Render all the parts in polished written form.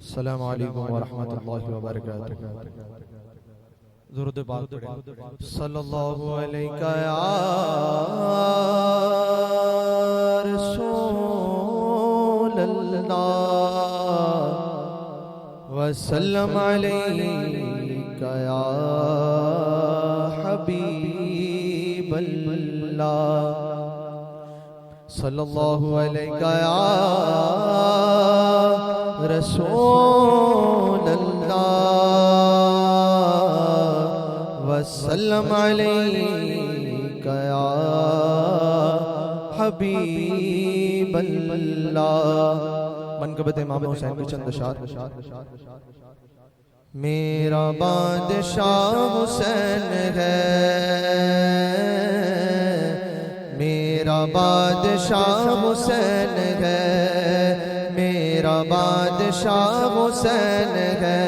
السلام علیکم ورحمۃ اللہ وبرکاتہ۔ درود پاک پڑھیں۔ صلی اللہ علیہ یا رسول اللہ وسلم علیہ یا حبیب اللہ۔ صلی اللہ علیہ یا رسول اللہ وسلم علیک یا حبیب اللہ۔ منقبت امام حسین کے چند اشعار۔ میرا بادشاہ حسین ہے، میرا بادشاہ حسین ہے، میرا بادشاہ حسین ہے،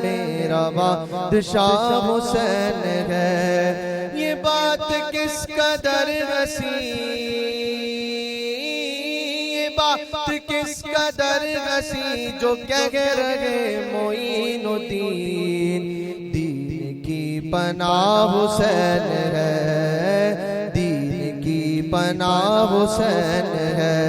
میرا بادشاہ حسین ہے۔ یہ بات کس قدر حسین، یہ بات کس قدر حسین جو کہہ رہے معین الدین، دین کی پناہ حسین ہے، دین کی پناہ حسین ہے۔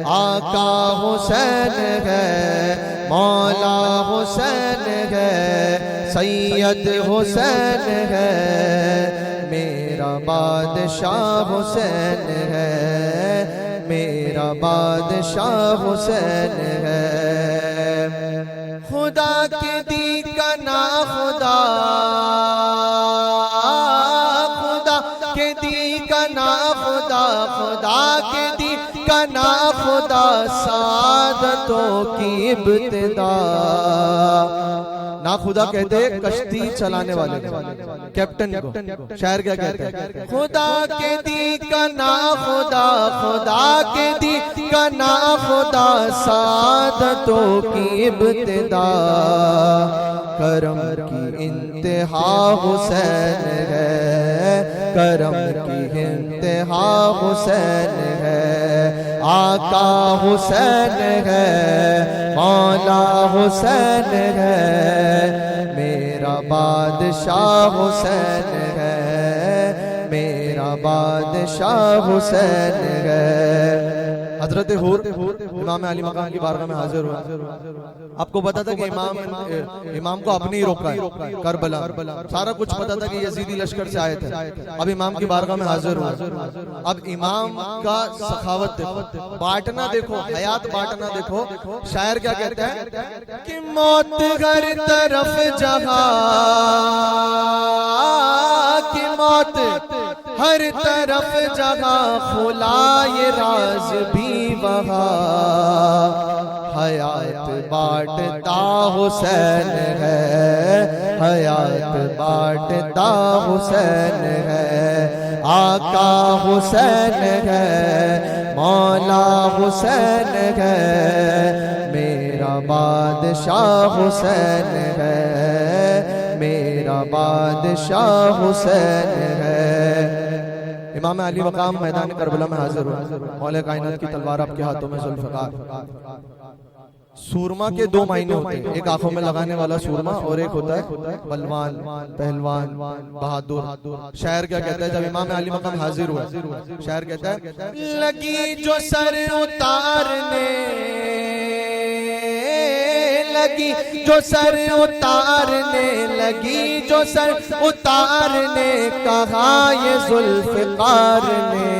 آقا حسین ہے، مولا حسین ہے، سید حسین ہے، میرا بادشاہ حسین ہے، میرا بادشاہ حسین ہے۔ خدا کے دی کا نا خدا، خدا کے دی کا نا خدا، خدا کے دی کا نا خدا، سعادتوں کی ابتدا۔ نا خدا کہتے ہیں کشتی چلانے والے کیپٹن کو۔ شاعر کیا کہتے ہیں؟ خدا کے دی کا نا خدا، خدا کے دی کا نا خدا، سعادتوں کی ابتدا۔ کرم کی انتہا حسین ہے، کرم کی انتہا حسین ہے۔ آقا حسین ہے، مولا حسین ہے، میرا بادشاہ حسین ہے، میرا بادشاہ حسین ہے۔ حضرت حور امام علی مقام کی بارگاہ میں حاضر ہوا۔ آپ کو پتا تھا کہ امام کو اپنی ہی روکا ہے کربلا، سارا کچھ پتا تھا کہ یزیدی لشکر سے آئے تھے۔ اب امام کی بارگاہ میں حاضر ہوا۔ اب امام کا سخاوت دیکھو، بانٹنا دیکھو، حیات بانٹنا دیکھو۔ شاعر کیا کہتا ہے کہ موت ہر طرف جہاں کی موت ہر طرف جگہ، کھلا یہ راز بھی وہاں۔ حیات بانٹتا حسین ہے، حیات بانٹتا حسین ہے۔ آقا حسین ہے، مولا حسین ہے، میرا بادشاہ حسین ہے، میرا بادشاہ حسین ہے۔ امام علی مقام میدان کربلا میں حاضر ہوا۔ مولا کائنات کی تلوار آپ کے ہاتھوں میں ذوالفقار۔ سورما کے دو معنی ہوتے ہیں، ایک آنکھوں میں لگانے والا سورما اور ایک ہوتا ہے بلوان، پہلوان، بہادر۔ شاعر کیا کہتا ہے جب امام علی مقام حاضر ہوا؟ شاعر کہتا ہے لگی جو سر اتارنے، لگی جو سر اتارنے، لگی جو سر اتارنے، کہا یہ ذوالفقار نے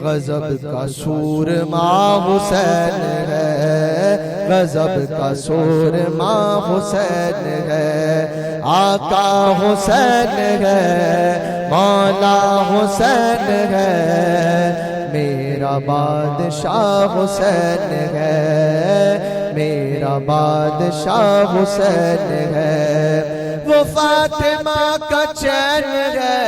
غضب کا سورما حسین ہے، غضب کا سورما حسین ہے۔ آقا حسین ہے، مولا حسین ہے، میرا بادشاہ حسین ہے، میرا بادشاہ حسین ہے۔ وہ فاطمہ کا چین ہے،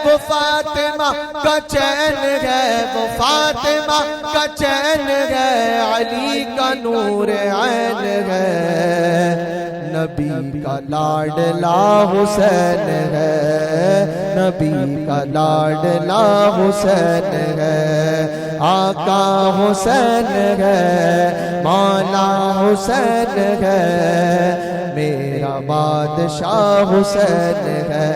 وہ فاطمہ کا چین ہے، وہ فاطمہ کا چین ہے، علی کا نور عین ہے۔ نبی کا لاڈلا حسین ہے، نبی کا لاڈلا حسین ہے۔ آقا حسین ہے، مولا حسین ہے، میرا بادشاہ حسین ہے،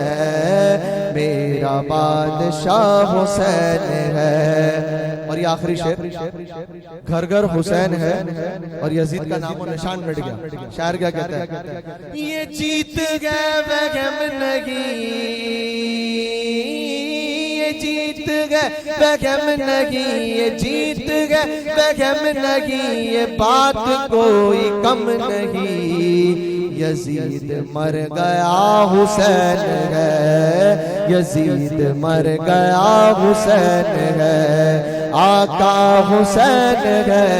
میرا بادشاہ حسین ہے۔ اور یہ آخری شعر، گھر گھر حسین ہے اور یزید کا نام و نشان مٹ گیا۔ شاعر کیا کہتا ہے؟ یہ جیت گئے وہم نہیں، یہ جیت گئے وہم نہیں، یہ جیت گئے وہم نہیں، یہ بات کوئی کم نہیں، یزید مر گیا حسین ہے، یزید مر گیا حسین ہے، آقا حسین ہے،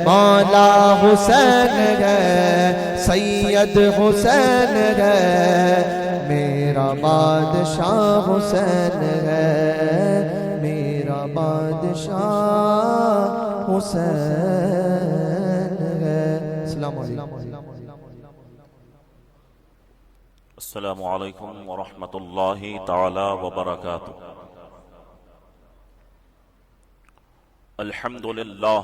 مولا حسین ہے، سید حسین ہے، میرا بادشاہ حسین ہے، میرا بادشاہ حسین ہے۔ السلام علیکم۔ السلام علیکم ورحمۃ اللہ تعالی وبرکاتہ۔ الحمد للہ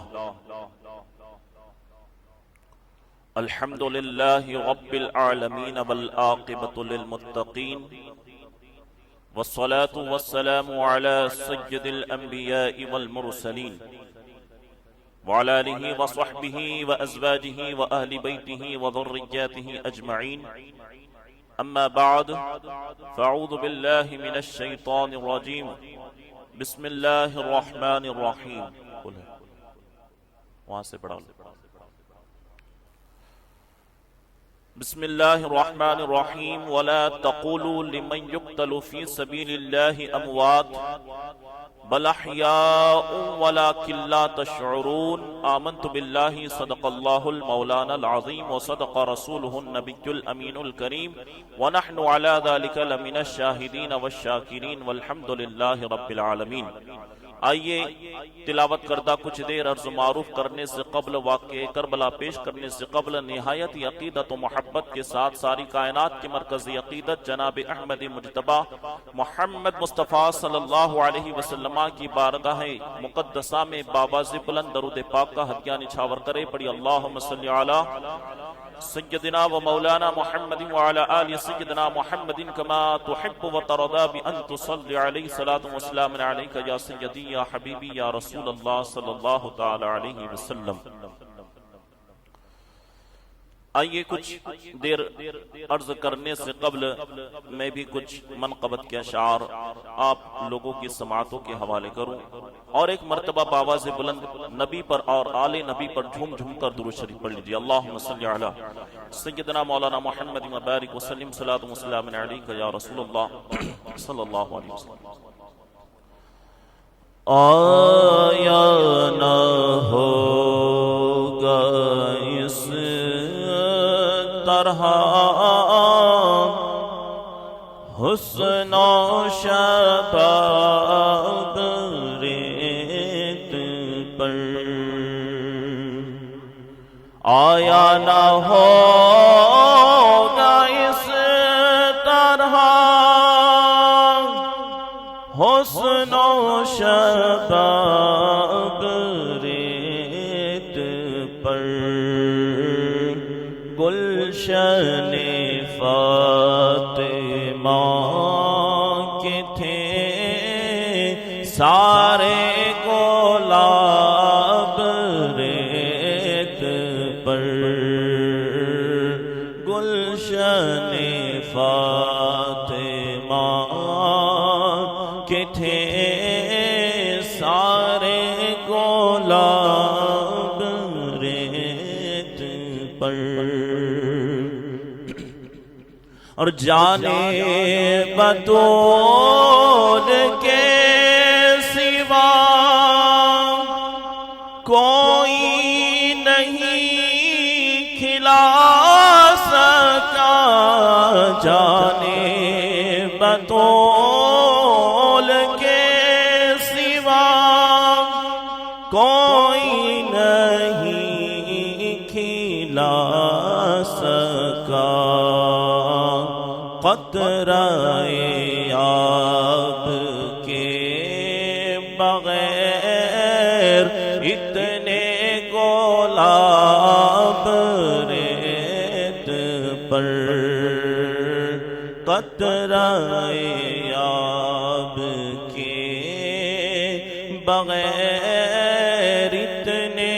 رب العالمین والعاقبۃ للمتقین، والصلاة والسلام علی سید الانبیاء والمرسلین، وعلی آلہ وصحبہ وازواجہ واہل بیتہ وذریاتہ اجمعین، اما بعد فاعوذ باللہ من الشیطان الرجیم، بسم اللہ الرحمن الرحیم۔ وہاں سے پڑھا بسم اللہ الرحمن الرحیم، ولا تقولوا لمن يقتل في سبيل الله اموات بل احیاء ولكن لا تشعرون، آمنت باللہ صدق اللہ المولانا العظیم وصدق رسولہ النبی الامین الکریم، ونحن على ذلك لمن الشاہدین والشاکرین والحمد للہ رب العالمین۔ آئیے تلاوت کردہ کچھ دیر عرض معروف کرنے سے قبل، واقعہ کربلا پیش کرنے سے قبل، نہایت عقیدت و محبت کے ساتھ ساری کائنات کی مرکزی عقیدت جناب احمد مجتبی محمد مصطفیٰ صلی اللہ علیہ وسلم کی بارگاہ مقدسہ میں باواز بلند درود پاک کا ہدیہ نچھاور کرے۔ پڑھی اللہم صلی علی سیدنا و مولانا محمد وعلی آل سیدنا محمد کما تحب و ترضى بأن تصلی علیہ صلاة و سلام علیک یا سیدی یا حبیبی یا رسول اللہ صلی اللہ تعالی علیہ وسلم۔ آئیے کچھ دیر عرض کرنے سے قبل میں بھی کچھ منقبت کے اشعار آپ لوگوں کی سماعتوں کے حوالے کروں، اور ایک مرتبہ باواز بلند نبی پر اور آل نبی پر جھوم جھوم کر درود شریف پڑھ لیجیے۔ اللہم صلی علی سیدنا مولانا محمد مبارک وسلم صلاۃ و سلام علیک یا رسول اللہ صلی اللہ علیہ وسلم۔ آیا نہ ہوگا اس طرح حسن و شباب ریت پر، آیا نہ ہوگا اس طرح حسن و شباب ریت پر، گلشن فاطمہ کے تھے سارے گلاب ریت پر، گلشن فاطمہ کے تھے سارے گلاب ریت پر، اور جانے بطول کے سوا کوئی نہیں کھلا سکا، جانے بطول کے سوا کوئی نہیں کھلا سکا، قطرہ آب کے بغیر جتنے گلاب ریت پر قطرہ آب کے بغیر اتنے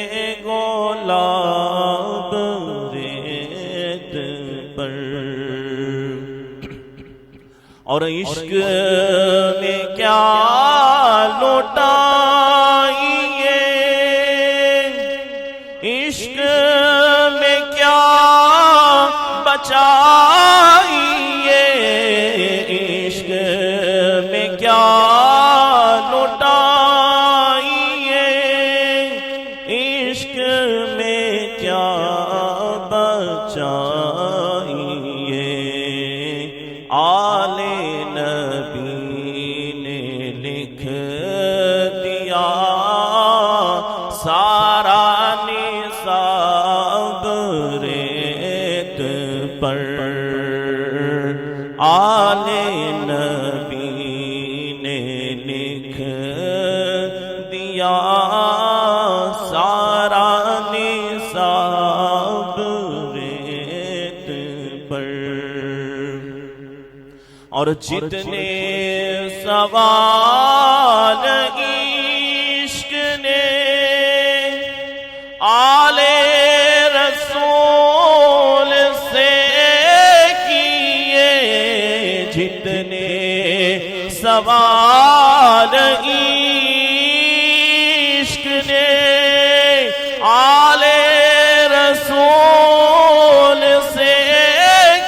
گلاب ریت پر، اور عشق میں کیا لوٹائیے، عشق میں کیا بچائیے، عشق میں کیا لوٹائیے، عشق میں کیا بچائیے، آل نبی نے لکھ دیا سارا نصاب ریت پر، آل نبی نے لکھ دیا سارا نصاب ریت پر، اور جتنے سوال عشق نے آل رسول سے کیے، جتنے سوال عشق نے آل رسول سے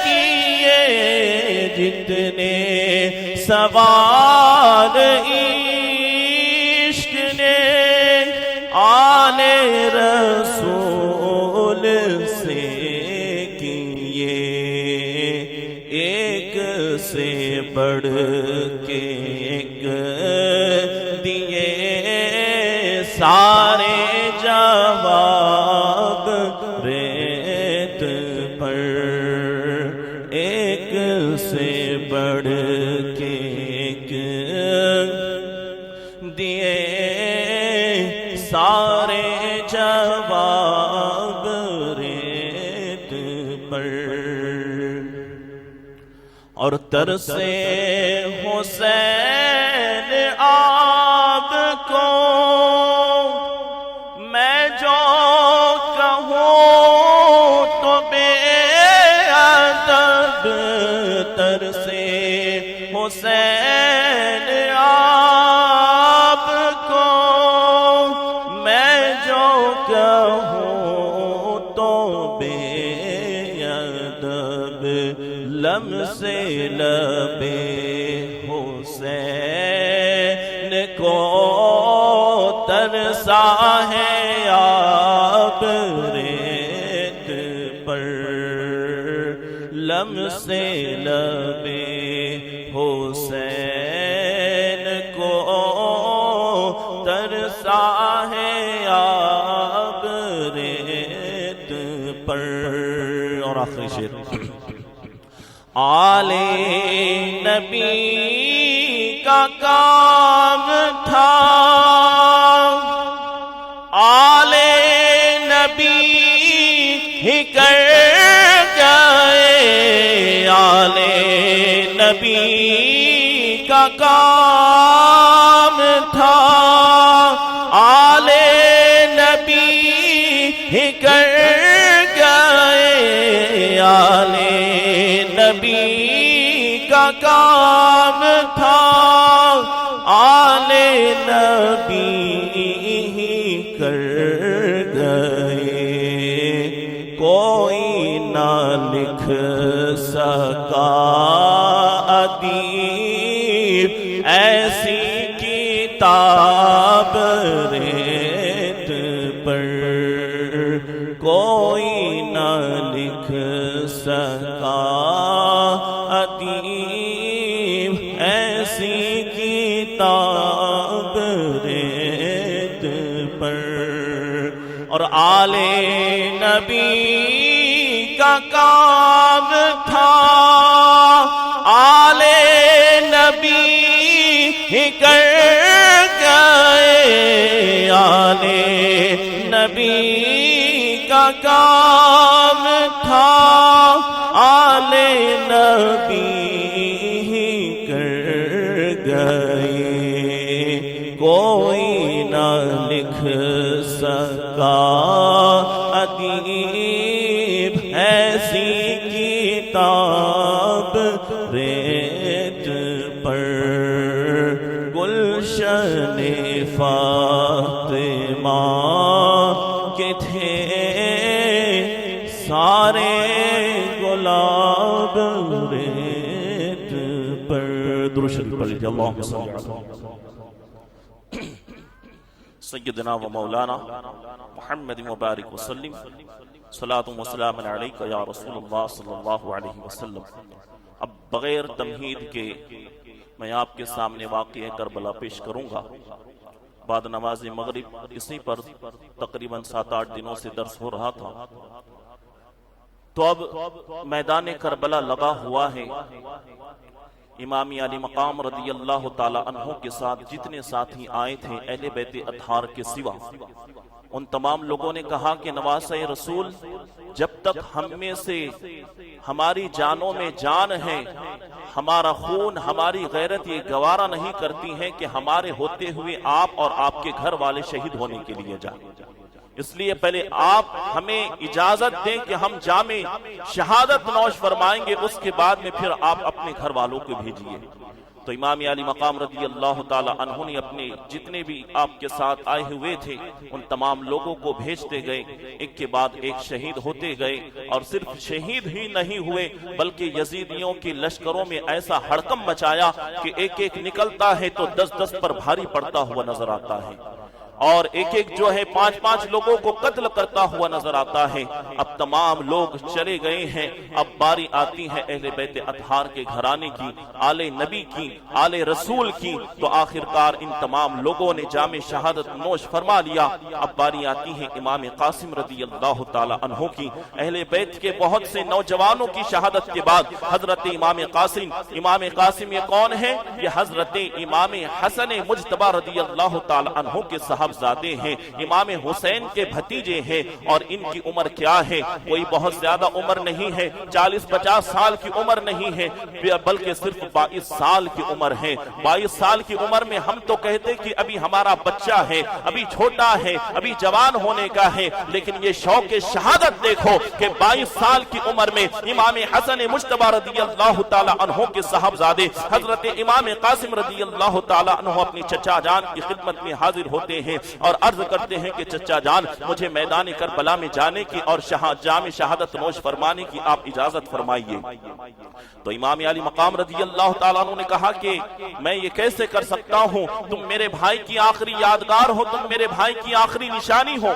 کیے، جتنے سوال عشق نے آل رسول سے کیے، ایک سے بڑھ کے ایک دیے سارے جواب ریت پر، ایک سے بڑھ کے ایک دیے سارے جواب ریت پر، اور ترسے حسین آپ کو میں جو کہوں تو بے ادب، ترسے حسین آپ کو میں جو کہوں تو بے ادب، لمس لبے حسین کو ترسا ہے آپ ریت پر، لمس لبے حسین کو ترسا ہے آپ ریت پر، اور آخری شعر، آل نبی کا کام تھا، آل نبی ہی کر گئے، آل نبی کا کام تھا، آل نبی ہی کر گئے، آل نبی کا کام تھا، آل نبی ہی کر گئے، کوئی نہ لکھ سکا ادیب ایسی کتاب ریت پر، کوئی نہ لکھ سکا ادیب ایسی کتاب ریت پر، اور آل نبی کا کام تھا، آل نبی ہی کر گئے، آل نبی کا کام تھا، آل نبی ہی کر گئے، کوئی نہ لکھ سکا ادیب ایسی کتاب ریت پر، گلشن فاطمہ کے تھے سارے گلاب ریت پر۔ درود شریف پڑھ لیجیے، اللہم صل علی سیدنا و مولانا محمد مبارک وسلم، صلاۃ و سلام علیک یا رسول اللہ صلی اللہ علیہ وسلم۔ اب بغیر تمہید کے میں آپ کے سامنے واقعہ کربلا پیش کروں گا۔ بعد نماز مغرب اسی پر تقریباً 7-8 دنوں سے درس ہو رہا تھا، تو اب میدان کربلا لگا ہوا ہے۔ امام علی مقام رضی اللہ تعالی عنہ کے ساتھ جتنے ساتھی آئے تھے اہل بیت اطہار کے سوا، ان تمام لوگوں نے کہا کہ نواسہ رسول، جب تک ہم میں سے ہماری جانوں میں جان ہے، ہمارا خون، ہماری غیرت یہ گوارا نہیں کرتی ہے کہ ہمارے ہوتے ہوئے آپ اور آپ کے گھر والے شہید ہونے کے لیے جائیں، اس لیے پہلے آپ ہمیں اجازت دیں کہ ہم جامع شہادت نوش فرمائیں گے، اس کے بعد میں پھر آپ اپنے گھر والوں کو بھیجیے۔ تو امام علی مقام رضی اللہ تعالی عنہ نے اپنے جتنے بھی آپ کے ساتھ آئے ہوئے تھے ان تمام لوگوں کو بھیجتے گئے، ایک کے بعد ایک شہید ہوتے گئے، اور صرف شہید ہی نہیں ہوئے بلکہ یزیدیوں کے لشکروں میں ایسا ہڑکم مچایا کہ ایک ایک نکلتا ہے تو 10-10 پر بھاری پڑتا ہوا نظر آتا ہے، اور ایک ایک جو ہے 5-5 لوگوں کو قتل کرتا ہوا نظر آتا ہے۔ اب تمام لوگ چلے گئے ہیں، اب باری آتی ہے اہل بیت اطہار کے گھرانے کی، آل نبی کی، آل رسول کی، تو آخرکار ان تمام لوگوں نے جامع شہادت نوش فرما لیا۔ اب باری آتی ہے امام قاسم رضی اللہ تعالی عنہ کی۔ اہل بیت کے بہت سے نوجوانوں کی شہادت کے بعد حضرت امام قاسم یہ کون ہے؟ یہ حضرت امام حسن مجتبی رضی اللہ تعالی عنہ کے صاحبزادے ہیں، امام حسین کے بھتیجے ہیں، اور ان کی عمر کیا ہے؟ کوئی بہت زیادہ عمر نہیں ہے، 40-50 سال کی عمر نہیں ہے، بلکہ صرف 22 سال کی عمر ہے۔ 22 سال کی عمر میں ہم تو کہتے کہ ابھی ہمارا بچہ ہے، ابھی چھوٹا ہے، ابھی جوان ہونے کا ہے، لیکن یہ شوق شہادت دیکھو کہ 22 سال کی عمر میں امام حسن مجتبی رضی اللہ تعالی عنہ کے صاحبزادے حضرت امام قاسم رضی اللہ تعالی عنہ اپنی چچا جان کی خدمت میں حاضر ہوتے ہیں اور عرض کرتے ہیں کہ چچا جان، مجھے میدان کربلا میں جانے کی اور جامع شہادت نوش فرمانے کی آپ اجازت فرمائیے۔ تو امام علی مقام رضی اللہ تعالیٰ عنہ نے کہا کہ میں یہ کیسے کر سکتا ہوں، تم میرے بھائی کی آخری یادگار ہو، تم میرے بھائی کی آخری نشانی ہو،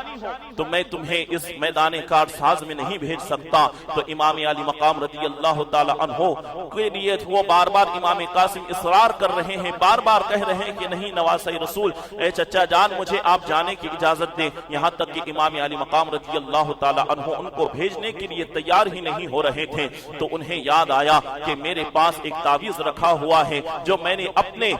تو میں تمہیں اس میدان کارساز میں نہیں بھیج سکتا۔ تو امام علی مقام رضی اللہ تعالیٰ عنہ کے لیے وہ بار بار امام قاسم اصرار کر رہے ہیں، بار بار کہہ رہے ہیں کہ نہیں نواسہ رسول، اے چچا جان مجھے آپ جانے کی اجازت دیں، یہاں تک کہ امام علی مقام رضی اللہ تعالیٰ عنہ ان کو بھیجنے کے لیے تیار ہی نہیں ہو رہے تھے۔ تو انہیں یاد آیا کہ میرے پاس ایک تعویذ رکھا ہوا ہے جو میں نے اپنے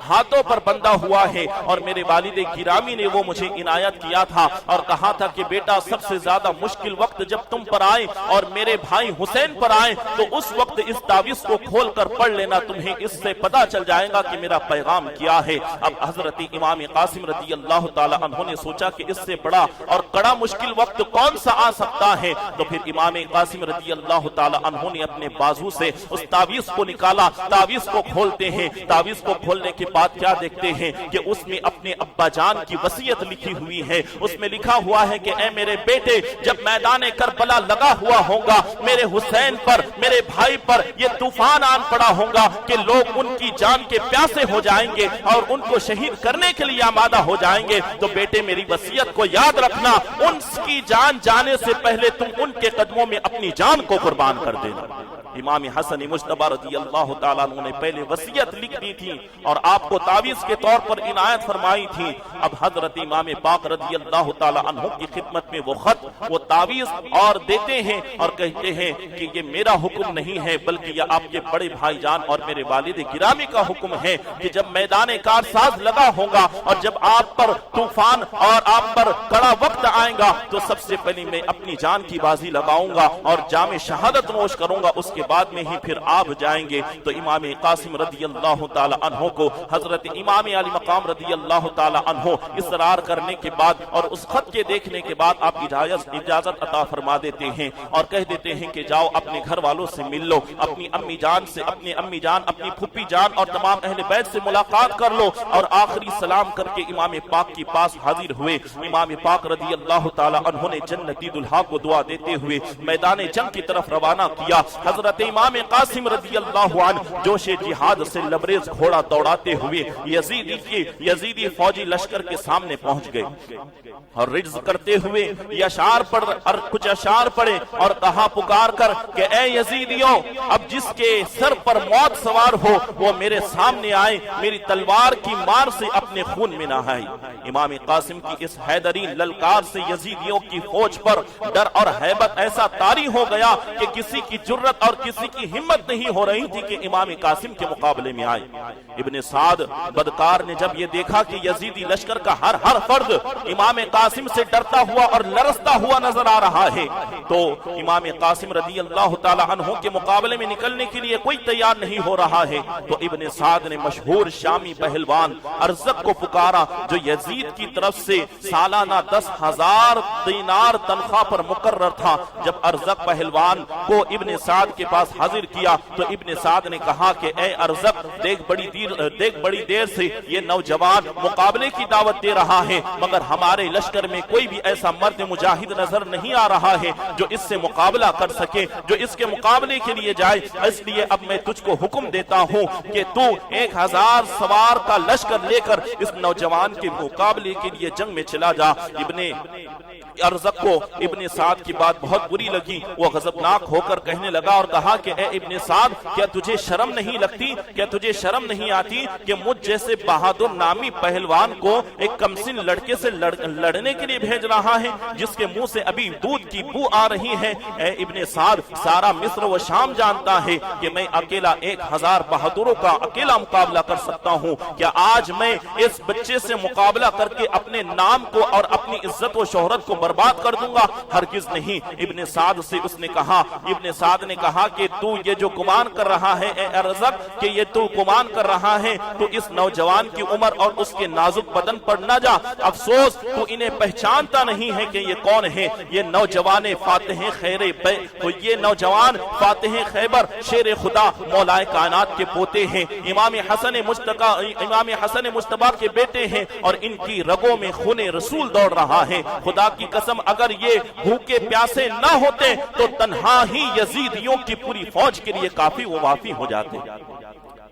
ہاتھوں پر بندھا ہوا ہے، اور میرے والد گرامی نے وہ مجھے عنایت کیا تھا اور کہا تھا کہ بیٹا سب سے زیادہ مشکل وقت جب تم پر آئے اور میرے بھائی حسین پر آئے تو اس وقت اس تعویذ کو کھول کر پڑھ لینا، تمہیں اس سے پتہ چل جائے گا کہ میرا پیغام کیا ہے۔ اب حضرت امام قاسم رضی اللہ تعالی عنہ نے سوچا کہ اس سے بڑا اور کڑا مشکل وقت کون سا آ سکتا ہے، تو پھر امام قاسم رضی اللہ تعالی عنہ نے اپنے بازو سے اس تعویذ کو نکالا، تعویذ کو کھولتے ہیں، تعویذ کو کھولنے کے بعد کیا دیکھتے ہیں کہ اس میں اپنے ابا جان کی وصیت لکھی ہوئی ہے۔ اس میں لکھا ہوا ہے کہ اے میرے بیٹے، جب میدان کربلا لگا ہوا ہوگا، میرے حسین پر، میرے بھائی پر یہ طوفان آن پڑا ہوگا کہ لوگ ان کی جان کے پیاسے ہو جائیں گے اور ان کو شہید کرنے کے لیے آمادہ ہو جائیں گے، تو بیٹے میری وصیت کو یاد رکھنا، ان کی جان جانے سے پہلے تم ان کے قدموں میں اپنی جان کو قربان کر دینا۔ امام حسن مجتبی رضی اللہ تعالیٰ عنہ نے پہلے وصیت لکھ دی تھی اور آپ کو تعویذ کے طور پر عنایت فرمائی تھی. اب حضرت امام پاک رضی اللہ تعالیٰ عنہ کی خدمت میں وہ خط، وہ تعویذ اور دیتے ہیں اور کہتے ہیں کہ یہ میرا حکم نہیں ہے بلکہ یہ آپ کے بڑے بھائی جان اور میرے والد گرامی کا حکم ہے کہ جب میدان کارساز لگا ہوگا اور جب آپ پر طوفان اور آپ پر کڑا وقت آئے گا تو سب سے پہلے میں اپنی جان کی بازی لگاؤں گا اور جام شہادت نوش کروں گا، اس کے بعد میں ہی پھر آپ جائیں گے. تو امام قاسم رضی اللہ تعالی عنہ کو حضرت امام علی مقام رضی اللہ تعالی عنہ اصرار کرنے کے بعد اور اس خط کے دیکھنے کے بعد آپ اجازت عطا فرما دیتے ہیں اور کہہ دیتے ہیں کہ جاؤ اپنے گھر والوں سے مل لو، اپنی امی جان سے، اپنی امی جان، اپنی پھپھی جان اور تمام اہل بیت سے ملاقات کر لو. اور آخری سلام کر کے امام پاک کے پاس حاضر ہوئے. امام پاک رضی اللہ تعالی عنہ نے جنتی دلہا کو دعا دیتے ہوئے میدان جنگ کی طرف روانہ کیا. حضرت امام قاسم رضی اللہ عنہ جوش جہاد سے لبریز گھوڑا دوڑاتے ہوئے یزیدی فوجی لشکر کے سامنے پہنچ گئے اور رجز کرتے ہوئے کچھ اشعار پڑے اور کہا پکار کر کہ اے یزیدیوں، اب جس کے سر پر موت سوار ہو وہ میرے سامنے آئے، میری تلوار کی مار سے اپنے خون میں نہائے. امام قاسم کی اس حیدری للکار سے یزیدیوں کی فوج پر ڈر اور ہیبت ایسا طاری ہو گیا کہ کسی کی جرت اور کسی کی ہمت نہیں ہو رہی تھی کہ امام قاسم کے مقابلے میں آئے. ابن سعد بدکار نے جب یہ دیکھا کہ یزیدی لشکر کا ہر فرد امام قاسم سے ڈرتا ہوا اور لرزتا ہوا نظر آ رہا ہے تو امام قاسم رضی اللہ تعالی عنہ کے مقابلے میں نکلنے کے لیے کوئی تیار نہیں ہو رہا ہے تو ابن سعد نے مشہور شامی پہلوان ارزق کو پکارا جو یزید کی طرف سے سالانہ 10,000 دینار تنخواہ پر مقرر تھا. جب ارزق پہلوان کو ابن سعد کے پاس حاضر کیا تو ابن سعد نے کہا کہ اے ارزق، دیکھ بڑی دیر سے یہ نوجوان مقابلے کی دعوت دے رہا ہے مگر ہمارے لشکر میں کوئی بھی ایسا مرد مجاہد نظر نہیں آ رہا ہے جو اس سے مقابلہ کر سکے، جو اس کے مقابلے کے لیے جائے. اس لیے اب میں تجھ کو حکم دیتا ہوں کہ تو 1000 سوار کا لشکر لے کر اس نوجوان کے مقابلے کے لیے جنگ میں چلا جا. ابن ارزق کو ابن سعد کی بات بہت بری لگی. وہ غضبناک ہو کر کہنے لگا اور کہا کہ اے ابن سعد، کیا تجھے شرم نہیں لگتی، کیا تجھے شرم نہیں آتی کہ مجھ جیسے بہادر نامی پہلوان کو ایک کمسن لڑکے سے لڑنے کے لیے بھیج رہا ہے جس کے منہ سے ابھی دودھ کی بو آ رہی ہے. اے ابن سعد، سارا مصر و شام جانتا ہے کہ میں اکیلا 1000 بہادروں کا اکیلا مقابلہ کر سکتا ہوں. کیا آج میں اس بچے سے مقابلہ کر کے اپنے نام کو اور اپنی عزت و شہرت کو برباد کر دوں گا؟ ہرگز نہیں. ابن سعد سے ابن سعد نے کہا کہ تو یہ جو گمان کر رہا ہے اے ارزق کہ یہ تو گمان کر رہا ہے تو اس نوجوان کی عمر اور اس کے نازک بدن پر نہ جا. افسوس تو انہیں پہچانتا نہیں ہے کہ یہ کون ہے. یہ نوجوان فاتح خیبر شیر خدا مولا کائنات کے پوتے ہیں. امام حسن مجتبی کے بیٹے ہیں اور ان کی رگوں میں خون رسول دوڑ رہا ہے. خدا کی قسم اگر یہ بھوکے پیاسے نہ ہوتے تو تنہا ہی یزیدیوں کی پوری فوج کے لیے کافی و وافی ہو جاتے.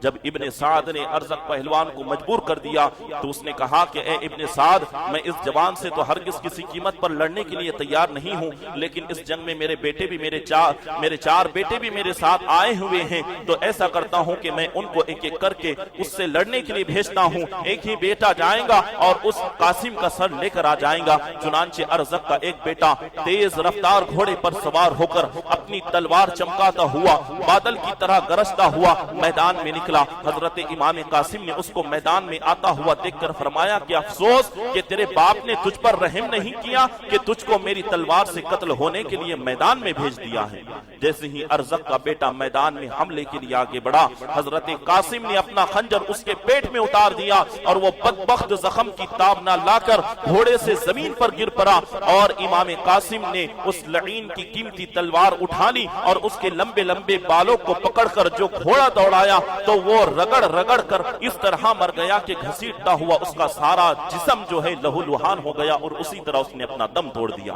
جب ابن سعد نے ارزق پہلوان کو مجبور کر دیا تو اس نے کہا کہ اے ابن سعد، میں اس جوان سے تو ہرگز کسی قیمت پر لڑنے کے لیے تیار نہیں ہوں، لیکن اس جنگ میں میرے چار بیٹے بھی میرے ساتھ آئے ہوئے ہیں تو ایسا کرتا ہوں کہ میں ان کو ایک ایک کر کے اس سے لڑنے کے لیے بھیجتا ہوں. ایک ہی بیٹا جائے گا اور اس قاسم کا سر لے کر آ جائے گا. چنانچہ ارزق کا ایک بیٹا تیز رفتار گھوڑے پر سوار ہو کر اپنی تلوار چمکاتا ہوا بادل کی طرح گرجتا ہوا میدان میں نکلا. حضرت امام قاسم نے اس کو میدان میں آتا ہوا دیکھ کر فرمایا کہ افسوس کہ تیرے باپ نے تجھ پر رحم نہیں کیا کہ تجھ کو میری تلوار سے قتل ہونے کے لیے میدان میں بھیج دیا ہے. جیسے ہی ارزق کا بیٹا میدان میں حملے کے لیے آگے بڑھا، حضرت قاسم نے اپنا خنجر اس کے پیٹ میں اتار دیا اور وہ بدبخت زخم کی تاب نہ لا کر گھوڑے سے زمین پر گر پڑا اور امام قاسم نے اس لعین کی قیمتی تلوار اٹھا لی اور اس کے لمبے لمبے بالوں کو پکڑ کر جو گھوڑا دوڑایا تو وہ رگڑ کر اس طرح مر گیا کہ گھسیٹتا ہوا اس کا سارا جسم جو ہے لہو لہان ہو گیا اور اسی طرح اس نے اپنا دم توڑ دیا.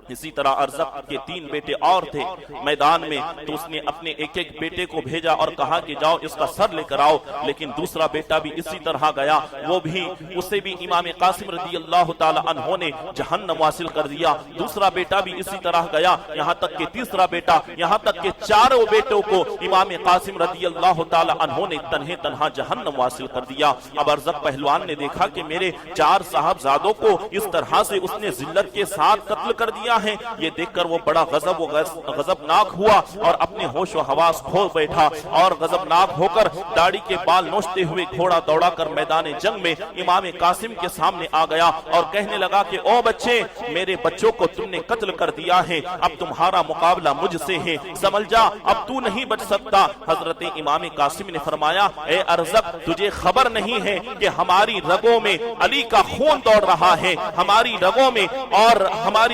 اسی طرح ارزق کے 3 بیٹے اور تھے. میدان میں تو اس نے اپنے ایک ایک بیٹے کو بھیجا اور کہا کہ جاؤ اس کا سر لے کر آؤ، لیکن دوسرا بیٹا بھی اسی طرح گیا، وہ بھی اسے بھی امام قاسم رضی اللہ تعالی عنہ نے جہنم واصل کر دیا، دوسرا بیٹا بھی اسی طرح گیا، یہاں تک کہ تیسرا بیٹا، یہاں تک کہ چاروں بیٹوں کو امام قاسم رضی اللہ تعالی عنہ نے تنہا جہنم واصل کر دیا۔ اب ارزق پہلوان نے دیکھا کہ میرے 4 صاحبزادوں کو اس طرح سے اس نے ذلت کے ساتھ قتل کر دیا ہے، یہ دیکھ کر وہ بڑا غضبناک ہوا اور اپنے ہوش و حواس کھو بیٹھا، اور غضبناک ہو کر داڑھی کے بال نوچتے ہوئے گھوڑا دوڑا کر میدان جنگ میں امام قاسم کے سامنے آ گیا اور کہنے لگا کہ او بچے، میرے بچوں کو تم نے قتل کر دیا ہے، اب تمہارا مقابلہ مجھ سے ہے، سمجھ جا اب تو نہیں بچ سکتا۔ حضرت امام قاسم نے فرمایا اے ارزق، تجھے خبر نہیں ہے کہ ہماری رگوں میں علی کا خون دوڑ رہا ہے، ہماری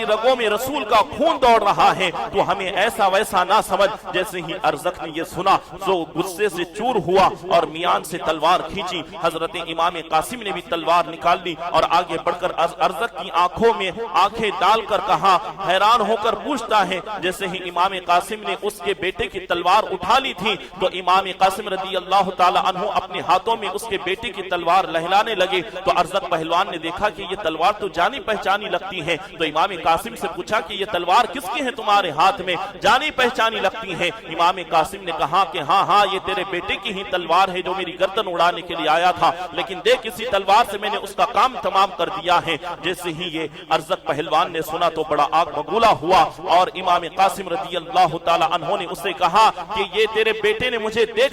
رگوں میں رسول کا خون دوڑ رہا ہے، تو ہمیں ایسا ویسا نہ سمجھ۔ جیسے ہی ارزق نے یہ سنا تو غصے سے چور ہوا اور میان سے تلوار کھینچی، حضرت امام قاسم نے بھی تلوار نکال لی اور آگے بڑھ کر ارزق کی آنکھوں میں آنکھیں ڈال کر کہا، حیران ہو کر پوچھتا ہے، جیسے ہی امام قاسم نے اس کے بیٹے کی تلوار اٹھا لی تھی تو امام قاسم رضی اللہ تعالی عنہ اپنے ہاتھوں میں اس کے بیٹے کی تلوار لہلانے لگے، تو ارزق پہلوان نے دیکھا کہ یہ تلوار تو جانی پہچانی لگتی ہے، تو امام قاسم سے پوچھا کہ یہ تلوار کس کی ہے تمہارے ہاتھ میں، جانی پہچانی لگتی ہے۔ امام قاسم نے کہا کہ ہاں یہ تیرے بیٹے کی ہی تلوار ہے جو میری گردن اڑانے کے لیے آیا تھا، لیکن دیکھ اسی تلوار سے میں نے اس کا کام تمام کر دیا ہے۔ جیسے ہی یہ ارزق پہلوان نے سنا تو بڑا آگ بگولا ہوا، اور امام قاسم رضی اللہ تعالی عنہ نے اسے کہا کہ یہ تیرے بیٹے نے مجھے دے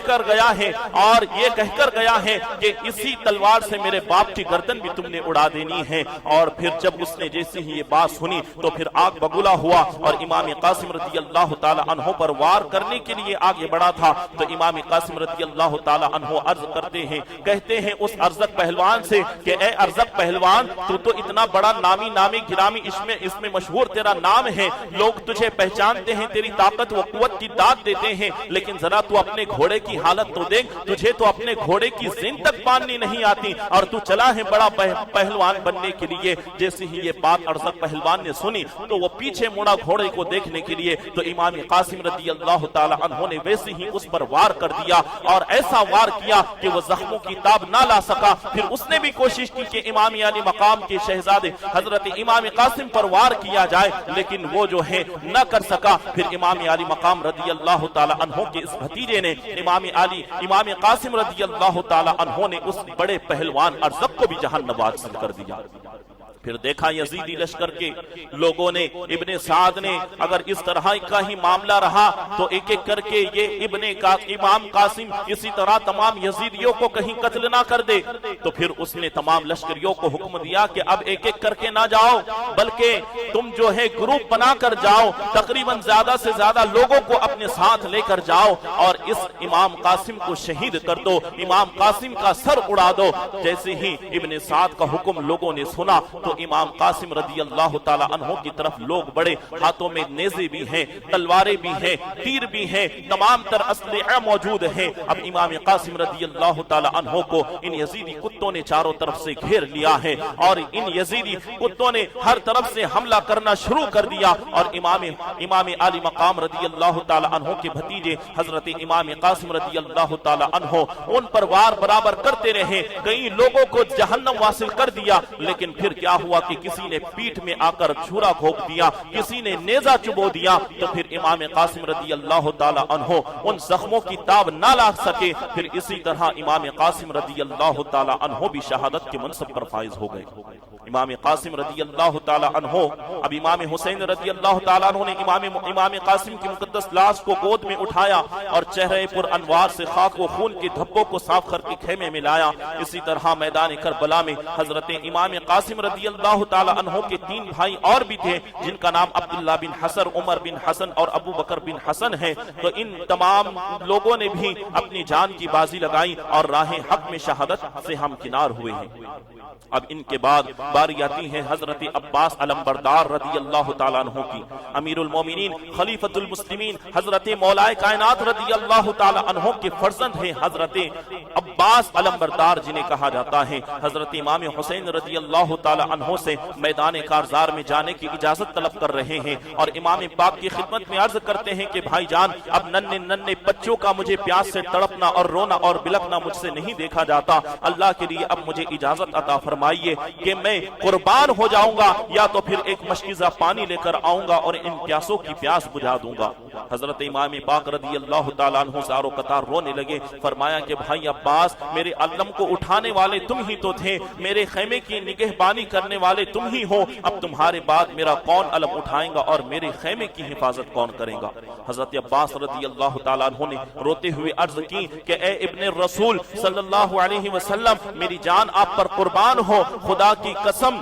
کر گیا ہے اور یہ کہہ کر گیا ہے کہ اسی تلوار سے میرے باپ کی گردن بھی تم نے اڑا دینی ہے۔ اور پھر جب اس نے جیسے ہی یہ بات سنی تو پھر آگ بگولا ہوا اور امام قاسم رضی اللہ تعالی عنہ پر وار کرنے کے لیے آگے بڑھا تھا، تو امام قاسم رضی اللہ تعالی عنہ عرض کرتے ہیں، کہتے ہیں اس ارزق پہلوان سے کہ اے ارزق پہلوان، تو اتنا بڑا نامی گرامی اس میں مشہور تیرا نام ہے، لوگ تجھے پہچانتے ہیں، تیری طاقت و قوت کی داد دیتے ہیں، لیکن ذرا تو اپنے گھوڑے کی حالت تو دیکھ، تجھے تو اپنے گھوڑے کی زین تک باندھنی نہیں آتی اور تو چلا ہے بڑا پہلوان بننے کے لیے۔ جیسے ہی یہ بات ارزق پہلوان نے سنی تو وہ پیچھے مڑا گھوڑے کو دیکھنے کے لیے، تو امام قاسم رضی اللہ تعالی عنہ نے ویسے ہی اس پر وار کر دیا اور ایسا وار کیا کہ وہ زخموں کی تاب نہ لا سکا۔ پھر اس نے بھی کوشش کی کہ امام علی مقام کے شہزادے حضرت امام قاسم پر وار کیا جائے، لیکن وہ جو ہے نہ کر سکا۔ پھر امام علی مقام رضی اللہ تعالی عنہ کے اس بھتیجے نے امام قاسم رضی اللہ تعالی عنہ نے اس بڑے پہلوان ارزق کو بھی جہنم واصل کر دیا۔ پھر دیکھا یزیدی لشکر کے لوگوں نے، ابن سعد نے، اگر اس طرح کا ہی معاملہ رہا تو ایک ایک کر کے یہ امام قاسم اسی طرح تمام یزیدیوں کو کہیں قتل نہ کر دے، تو پھر اس نے تمام لشکریوں کو حکم دیا کہ اب ایک ایک کر کے نہ جاؤ، بلکہ تم جو ہے گروپ بنا کر جاؤ، تقریباً زیادہ سے زیادہ لوگوں کو اپنے ساتھ لے کر جاؤ اور اس امام قاسم کو شہید کر دو، امام قاسم کا سر اڑا دو۔ جیسے ہی ابن سعد کا حکم لوگوں نے سنا تو امام قاسم رضی اللہ تعالی عنہ کی طرف لوگ بڑے، ہاتھوں میں نیزے بھی ہیں، تلواریں بھی ہیں، تیر بھی ہیں، تمام تر اسلحہ موجود ہیں۔ اب امام قاسم رضی اللہ تعالی عنہ کو ان یزیدی کتوں نے چاروں طرف سے گھیر لیا ہے اور ان یزیدی کتوں نے ہر طرف سے حملہ کرنا شروع کر دیا، اور امام علی مقام رضی اللہ تعالی عنہ کے بھتیجے حضرت امام قاسم رضی اللہ تعالی عنہ ان پر وار برابر کرتے رہے، کئی لوگوں کو جہنم واصل کر دیا۔ لیکن پھر کیا ہوا کہ کسی نے پیٹھ میں آ کر چھرا گھونپ دیا، کسی نے نیزہ چبو دیا، تو پھر امام قاسم رضی اللہ تعالی عنہ ان زخموں کی تاب نہ لا سکے۔ پھر اسی طرح امام قاسم رضی اللہ تعالی عنہ بھی شہادت کے منصب پر فائز ہو گئے۔ امام قاسم رضی اللہ تعالی عنہ، اب امام حسین رضی اللہ تعالی عنہ نے امام قاسم کی مقدس لاش کو گود میں اٹھایا اور چہرے پر انوار سے خاک و خون کے دھبوں کو صاف کر کے خیمے میں لایا۔ اسی طرح میدان کربلا میں حضرت امام قاسم رضی اللہ تعالی عنہ کے 3 بھائی اور بھی تھے جن کا نام عبداللہ بن حسن، عمر بن حسن اور ابو بکر بن حسن ہے، تو ان تمام لوگوں نے بھی اپنی جان کی بازی لگائی اور راہ حق میں شہادت سے ہمکنار ہوئے ہیں۔ اب ان کے بعد باری آتی ہے حضرت عباس علمبردار رضی اللہ تعالیٰ عنہ کی، امیر المومنین خلیفۃ المسلمین حضرت مولا کائنات رضی اللہ تعالیٰ عنہ کے فرزند ہیں حضرت عباس علمبردار جنہیں کہا جاتا ہے، حضرت امام حسین رضی اللہ تعالی عنہ سے میدان کارزار میں جانے کی اجازت طلب کر رہے ہیں اور امام پاک کی خدمت میں عرض کرتے ہیں کہ بھائی جان اب ننھے بچوں کا مجھے پیاس سے تڑپنا اور رونا اور بلکنا مجھ سے نہیں دیکھا جاتا، اللہ کے لیے اب مجھے اجازت عطا فرمائیے کہ میں قربان ہو جاؤں گا یا تو پھر ایک مشکیزہ پانی لے کر آؤں گا اور ان پیاسوں کی پیاس بجھا دوں گا۔ حضرت امام پاک رضی اللہ تعالیٰ عنہ زارو قطار رونے لگے، فرمایا کہ بھائی عباس میرے علم کو اٹھانے والے تم ہی تو تھے، میرے خیمے کی نگہبانی کرنے والے تم ہی ہو، اب تمہارے بعد میرا کون علم اٹھائے گا اور میرے خیمے کی حفاظت کون کرے گا؟ حضرت عباس رضی اللہ تعالیٰ عنہ نے روتے ہوئے عرض کی کہ اے ابن رسول صلی اللہ علیہ وسلم میری جان آپ پر قربان ہو، خدا کی قسم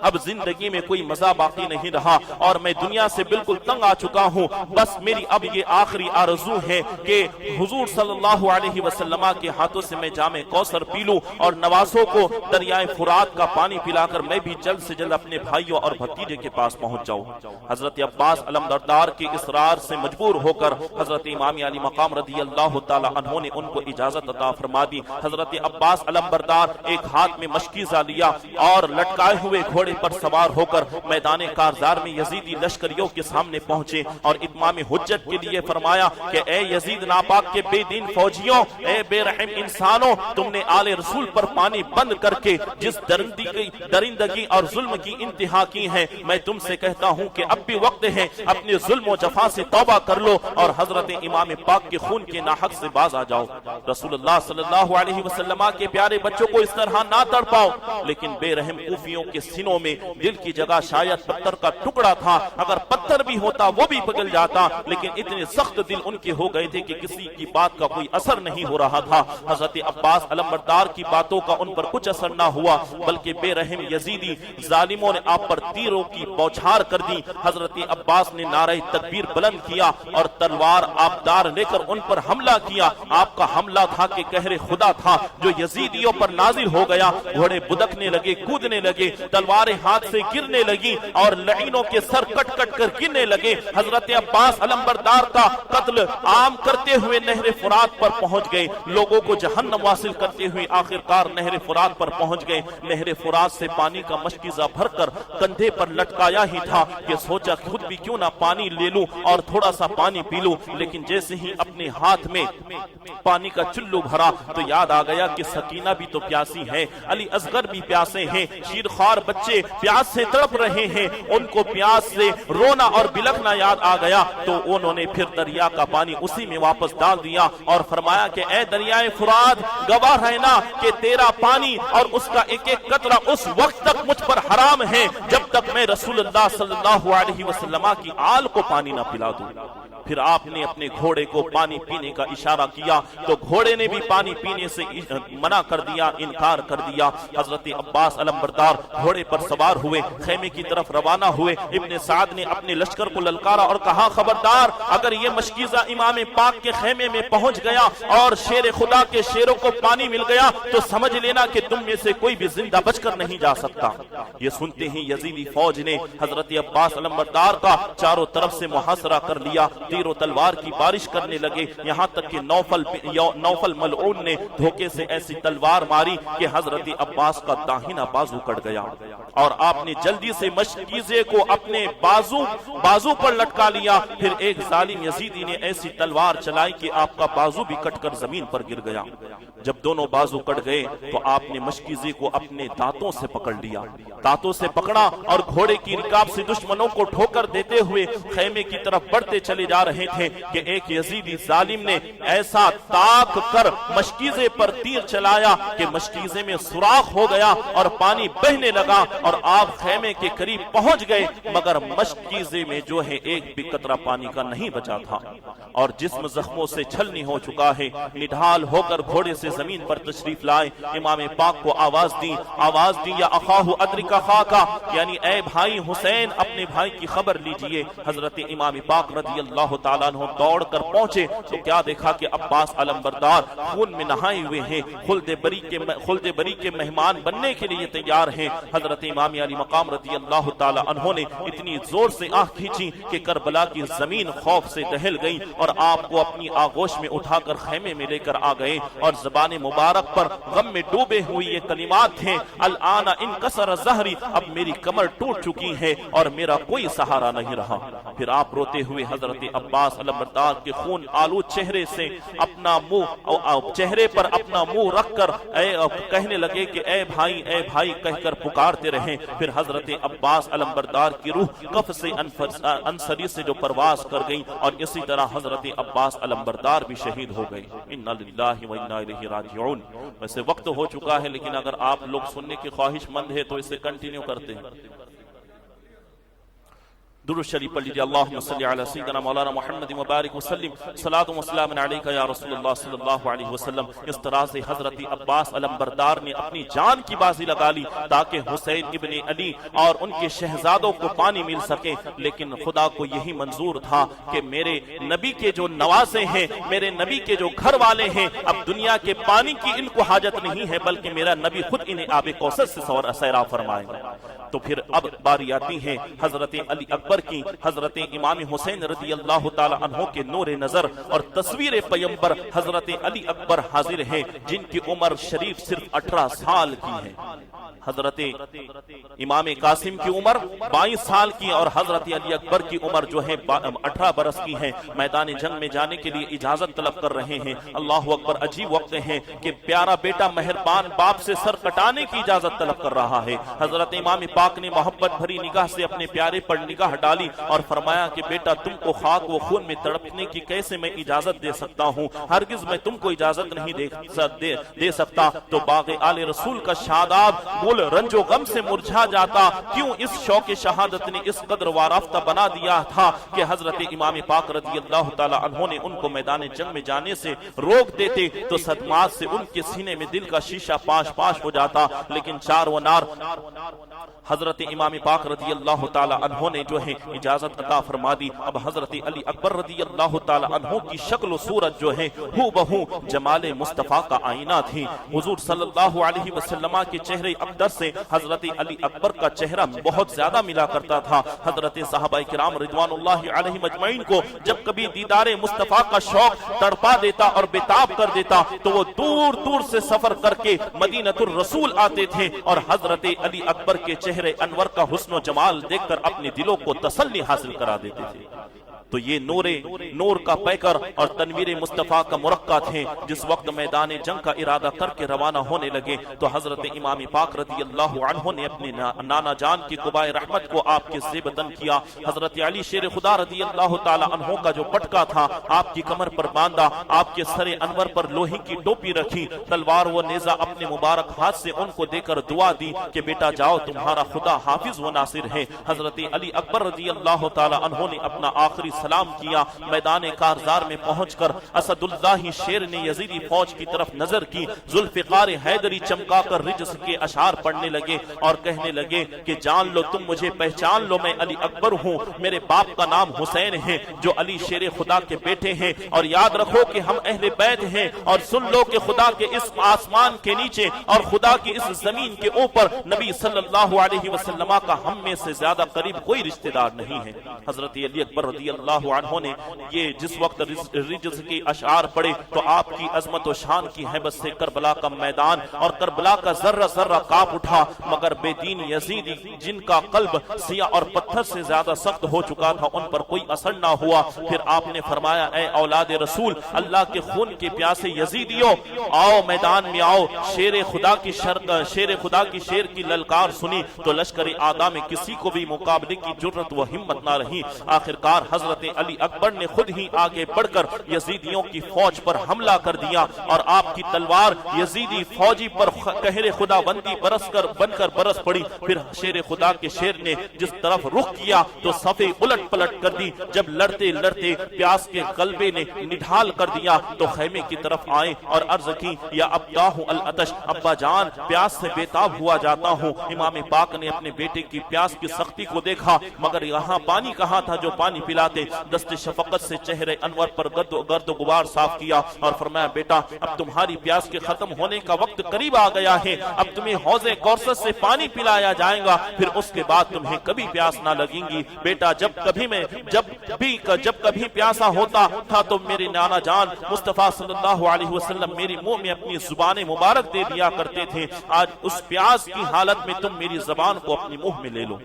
اب زندگی میں کوئی مزہ باقی نہیں رہا اور میں دنیا سے بالکل تنگ آ چکا ہوں، بس میری اب یہ آخری آرزو ہے کہ حضور صلی اللہ علیہ وسلم کے ہاتھوں سے میں جام کوثر پی لوں اور نوازوں کو دریائے فرات کا پانی پلا کر میں بھی جلد سے جلد اپنے بھائیوں اور بھتیجے کے پاس پہنچ جاؤں۔ حضرت عباس علمبردار کے اصرار سے مجبور ہو کر حضرت امام علی مقام رضی اللہ تعالی عنہ نے ان کو اجازت عطا فرما دی۔ حضرت عباس علمبردار ایک ہاتھ میں مشکیزہ لیا اور لٹکائے ہوئے گھوڑے پر سوار ہو کر میدان کارزار میں یزیدی لشکریوں کے سامنے پہنچے اور اتمام حجت کے لیے فرمایا کہ اے یزید ناپاک کے بے دین فوجیوں، اے بے رحم انسانوں، تم نے آل رسول پر پانی بند کر کے جس درندگی اور ظلم کی انتہا کی ہے، میں تم سے کہتا ہوں کہ اب بھی وقت ہے اپنے ظلم و جفا سے توبہ کر لو اور حضرت امام پاک کے خون کے ناحق سے باز آ جاؤ۔ رسول اللہ صلی اللہ علیہ وسلم کے پیارے بچوں کو اس طرح نہ تڑپاؤ، لیکن بے رحم کوفیوں کے سینوں میں دل کی جگہ شاید پتھر کا ٹکڑا تھا، اگر پتھر بھی ہوتا وہ بھی پگھل جاتا، لیکن اتنے سخت دل ان کے ہو گئے تھے کہ کسی کی بات کا کوئی اثر نہیں ہو رہا تھا۔ حضرت عباس علمبردار کی باتوں کا ان پر کچھ اثر نہ ہوا، بلکہ بے رحم یزیدی ظالموں نے آپ پر تیروں کی بوچھار کر دی۔ حضرت عباس نے نعرہ تکبیر بلند کیا اور تلوار آبدار لے کر ان پر حملہ کیا۔ آپ کا حملہ تھا کہ قہر خدا تھا جو یزیدیوں پر نازل ہو گیا، گھوڑے بدکنے لگے، کودنے لگے، تلواریں ہاتھ سے گرنے لگی اور لعینوں کے سر کٹ کٹ کر گرنے لگے۔ حضرت عباس علمبردار کا قتل عام کرتے ہوئے نہر فرات پر پہنچ گئے، لوگوں کو جہنم واصل کرتے ہوئے آخرکار نہر فرات پر پہنچ گئے۔ نہر فرات سے پانی کا مشکیزہ بھر کر کندھے پر لٹکایا ہی تھا کہ سوچا خود بھی کیوں نہ پانی لے لوں اور تھوڑا سا پانی پی لوں، لیکن جیسے ہی اپنے ہاتھ میں پانی کا چلو بھرا تو یاد آ گیا کہ سکینہ بھی تو پیاسی ہے، علی اصغر بھی پیاسے ہیں، شیرخوار بچے پیاس سے تڑپ رہے ہیں، ان کو پیاس سے رونا اور بلکنا یاد آ گیا تو انہوں نے پھر دریا کا پانی اسی میں واپس ڈال دیا اور فرمایا کہ اے دریائے فرات گواہ رہنا کہ تیرا پانی اور اس کا ایک ایک قطرہ اس وقت تک مجھ پر حرام ہے جب تک میں رسول اللہ صلی اللہ علیہ وسلم کی آل کو پانی نہ پلا دوں۔ پھر آپ نے اپنے گھوڑے کو پانی پینے کا اشارہ کیا تو گھوڑے نے بھی پانی پینے سے منع کر دیا، انکار کر دیا۔ حضرت عباس علمبردار گھوڑے پر سوار ہوئے، خیمے کی طرف روانہ ہوئے۔ ابن سعد نے اپنے لشکر کو للکارا اور کہا خبردار اگر یہ مشکیزہ امام پاک کے خیمے میں پہنچ گیا اور شیر خدا کے شیروں کو پانی مل گیا تو سمجھ لینا کہ تم میں سے کوئی بھی زندہ بچ کر نہیں جا سکتا۔ یہ سنتے ہی یزیدی فوج نے حضرت عباس علمبردار کا چاروں طرف سے محاصرہ کر لیا، تیر و تلوار کی بارش کرنے لگے، یہاں تک کہ نوفل ملعون نے دھوکے سے ایسی تلوار ماری کہ حضرت عباس کا داہنا بازو کٹ گیا اور آپ نے جلدی سے مشکیزے کو اپنے بازو پر لٹکا لیا۔ پھر ایک ظالم یزیدی نے ایسی تلوار چلائی کہ آپ کا بازو بھی کٹ کر زمین پر گر گیا۔ جب دونوں بازو کٹ گئے تو آپ نے مشکیزے کو اپنے دانتوں سے پکڑ لیا، دانتوں سے پکڑا اور گھوڑے کی رکاب سے دشمنوں کو ٹھوکر دیتے ہوئے خیمے کی طرف بڑھتے چلے جا رہے تھے کہ ایک یزیدی ظالم نے ایسا تاک کر مشکیزے پر تیر چلایا کہ مشکیزے میں سوراخ ہو گیا اور پانی بہنے لگا اور آپ خیمے کے قریب پہنچ گئے، مگر مشکیزے میں جو ہے ایک بھی قطرہ پانی کا نہیں بچا تھا اور جسم زخموں سے چھلنی ہو چکا ہے۔ نڈھال ہو کر گھوڑے سے زمین پر تشریف لائے، امام پاک کو آواز دی یا اخاہ ادرک خاکا، یعنی اے بھائی حسین اپنے بھائی کی خبر لیجئے۔ حضرت امام پاک رضی اللہ اللہ تعالیٰ عنہ دوڑ کر پہنچے تو کیا دیکھا کہ عباس علمبردار خون میں نہائے ہوئے ہیں، خلد بری کے مہمان بننے کے لیے تیار ہیں۔ حضرت امام علی مقام رضی اللہ تعالیٰ عنہ نے اتنی زور سے آنکھ کھینچی کہ کربلا کی زمین خوف سے دہل گئی اور آپ کو اپنی آغوش میں اٹھا کر خیمے میں لے کر آ گئے، اور زبان مبارک پر غم میں ڈوبے ہوئی یہ کلمات تھے، الآن انکسر ظہری، اب میری کمر ٹوٹ چکی ہے اور میرا کوئی سہارا نہیں رہا۔ پھر آپ روتے ہوئے حضرت عباس علمبردار کے خون آلود چہرے سے اپنا چہرے پر اپنا منہ رکھ کر کہنے لگے کہ اے بھائی کہہ کر پکارتے رہیں۔ پھر حضرت عباس علمبردار کی روح کف سے انصری سے جو پرواز کر گئی، اور اسی طرح حضرت عباس علمبردار بھی شہید ہو گئی۔ انا للہ و انا الیہ راجعون۔ ویسے وقت ہو چکا ہے، لیکن اگر آپ لوگ سننے کی خواہش مند ہے تو اسے کنٹینیو کرتے ہیں۔ درود شریف پڑھ لیجیے، اللہم صلی علی سیدنا مولانا محمد مبارک وسلم، صلاۃ و سلام علیکہ یا رسول اللہ صلی اللہ علیہ وسلم۔ اس طرح سے حضرت عباس علمبردار نے اپنی جان کی بازی لگا لی تاکہ حسین ابن علی اور ان کے شہزادوں کو پانی مل سکے، لیکن خدا کو یہی منظور تھا کہ میرے نبی کے جو نوازے ہیں، میرے نبی کے جو گھر والے ہیں، اب دنیا کے پانی کی ان کو حاجت نہیں ہے، بلکہ میرا نبی خود انہیں آب کوثر سے سیراب فرمائے گا۔ تو پھر اب باری آتی ہے حضرت علی اکبر کی، حضرت امام حسین رضی اللہ تعالی عنہ کے نور نظر اور تصویر پیمبر حضرت علی اکبر حاضر ہے، جن کی عمر شریف صرف 18 سال کی ہے۔ حضرت امام قاسم کی عمر 22 سال کی اور حضرت علی اکبر کی عمر جو ہے 18 برس کی ہے۔ میدان جنگ میں جانے کے لیے اجازت طلب کر رہے ہیں۔ اللہ اکبر، عجیب وقت ہے کہ پیارا بیٹا مہربان باپ سے سر کٹانے کی اجازت طلب کر رہا ہے۔ حضرت امام پاک نے محبت بھری نگاہ سے اپنے پیارے پر نگاہ ڈالی اور فرمایا کہ بیٹا تم کو خاک و خون میں تڑپنے کی کیسے میں اجازت دے سکتا ہوں، ہرگز میں تم کو اجازت نہیں دے سکتا۔ تو باغ آل رسول کا شاداب رنج و غم سے مرجھا جاتا، کیوں اس شوق شہادت نے اس قدر وارافتہ بنا دیا تھا کہ حضرت امام پاک رضی اللہ تعالی عنہ نے ان کو میدان جنگ میں جانے سے روک دیتے تو صدمات سے ان کے سینے میں دل کا شیشہ پاش پاش ہو جاتا، لیکن چار و نار حضرت امام پاک رضی اللہ تعالی عنہ نے جو ہے اجازت عطا فرما دی۔ اب حضرت علی اکبر رضی اللہ تعالی عنہ کی شکل و صورت جو ہے ہو بہو جمال مصطفیٰ کا آئینہ تھی۔ حضور صلی اللہ علیہ وسلم کے چہرے اقدس سے حضرت علی اکبر کا چہرہ بہت زیادہ ملا کرتا تھا۔ حضرت صحابہ کرام رضوان اللہ علیہ مجمعین کو جب کبھی دیدار مصطفیٰ کا شوق تڑپا دیتا اور بےتاب کر دیتا تو وہ دور دور سے سفر کر کے مدینۃ الرسول آتے تھے اور حضرت علی اکبر کے چہرے انور کا حسن و جمال دیکھ کر اپنے دلوں کو تسلی حاصل کرا دیتے تھے۔ تو یہ نور کا پیکر اور تنویر مصطفیٰ کا مرقع تھے۔ جس وقت میدان جنگ کا ارادہ کر کے روانہ ہونے لگے تو حضرت امام پاک رضی اللہ عنہ نے اپنے نانا جان کی قبائے رحمت کو آپ کے زیب بدن کیا۔ حضرت علی شیر خدا رضی اللہ تعالی عنہ کا جو پٹکا تھا آپ کی کمر پر باندھا، آپ کے سر انور پر لوہے کی ٹوپی رکھی، تلوار و نیزہ اپنے مبارک ہاتھ سے ان کو دے کر دعا دی کہ بیٹا جاؤ، تمہارا خدا حافظ و ناصر ہے۔ حضرت علی اکبر رضی اللہ تعالی عنہ نے اپنا آخری سلام کیا۔ میدان کارزار میں پہنچ کر اسد اللہ شیر نے یزیدی فوج کی طرف نظر کی، ذوالفقار حیدری چمکا کر رجس کے اشعار پڑھنے لگے اور کہنے لگے کہ جان لو تم مجھے پہچان لو، میں علی اکبر ہوں، میرے باپ کا نام حسین ہے جو علی شیر خدا کے بیٹے ہیں، اور یاد رکھو کہ ہم اہل بیت ہیں، اور سن لو کہ خدا کے اس آسمان کے نیچے اور خدا کی اس زمین کے اوپر نبی صلی اللہ علیہ وسلم کا ہم میں سے زیادہ قریب کوئی رشتہ دار نہیں ہے۔ حضرت علی اکبر رضی اللہ عنہ نے یہ جس وقت رجز کی اشعار پڑے تو آپ کی عظمت و شان کی ہیبت سے کربلا کا میدان اور کربلا کا ذرہ ذرہ کانپ اٹھا، مگر بے دین یزیدی جن کا قلب سیاہ اور پتھر سے زیادہ سخت ہو چکا تھا ان پر کوئی اثر نہ ہوا۔ پھر آپ نے فرمایا اے اولاد رسول، اللہ کے خون کے پیاسے یزیدیوں، آؤ میدان میں آؤ۔ شیر خدا کی شیر کی للکار سنی تو لشکر اعداء میں کسی کو بھی مقابلے کی جرت و ہمت نہ رہی۔ آخرکار حضرت علی اکبر نے خود ہی آگے بڑھ کر یزیدیوں کی فوج پر حملہ کر دیا اور آپ کی تلوار یزیدی فوجی پر قہر خدا بندی بن کر برس پڑی۔ پھر شیر خدا کے شیر نے جس طرف رخ کیا تو صفے الٹ پلٹ کر دی۔ جب لڑتے لڑتے پیاس کے غلبے نے نڈھال کر دیا تو خیمے کی طرف آئے اور عرض کی یا ابتاہ العطش، ابا جان پیاس سے بےتاب ہوا جاتا ہوں۔ امام پاک نے اپنے بیٹے کی پیاس کی سختی کو دیکھا، مگر یہاں پانی کہاں تھا جو پانی پلاتے۔ دے، دست شفقت سے چہرے انور پر گرد و غبار صاف کیا اور فرمایا بیٹا اب تمہاری پیاس کے ختم ہونے کا وقت قریب آ گیا ہے، اب تمہیں حوض کوثر سے پانی پلایا جائے گا، پھر اس کے بعد تمہیں کبھی پیاس نہ لگیں گی۔ بیٹا جب کبھی پیاسا ہوتا تھا تو میرے نانا جان مصطفیٰ صلی اللہ علیہ وسلم میری منہ میں اپنی زبان مبارک دے دیا کرتے تھے، آج اس پیاس کی حالت میں تم میری زبان کو اپنی منہ میں لے لو۔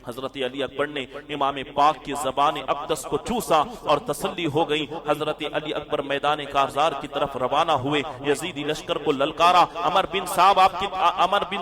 حضرت علی اکبر نے امام پاک کی زبان اقدس کو چوسا اور تسلی ہو گئی۔ حضرت علی اکبر میدان کارزار کی طرف روانہ ہوئے، یزیدی لشکر کو للکارا۔ عمر بن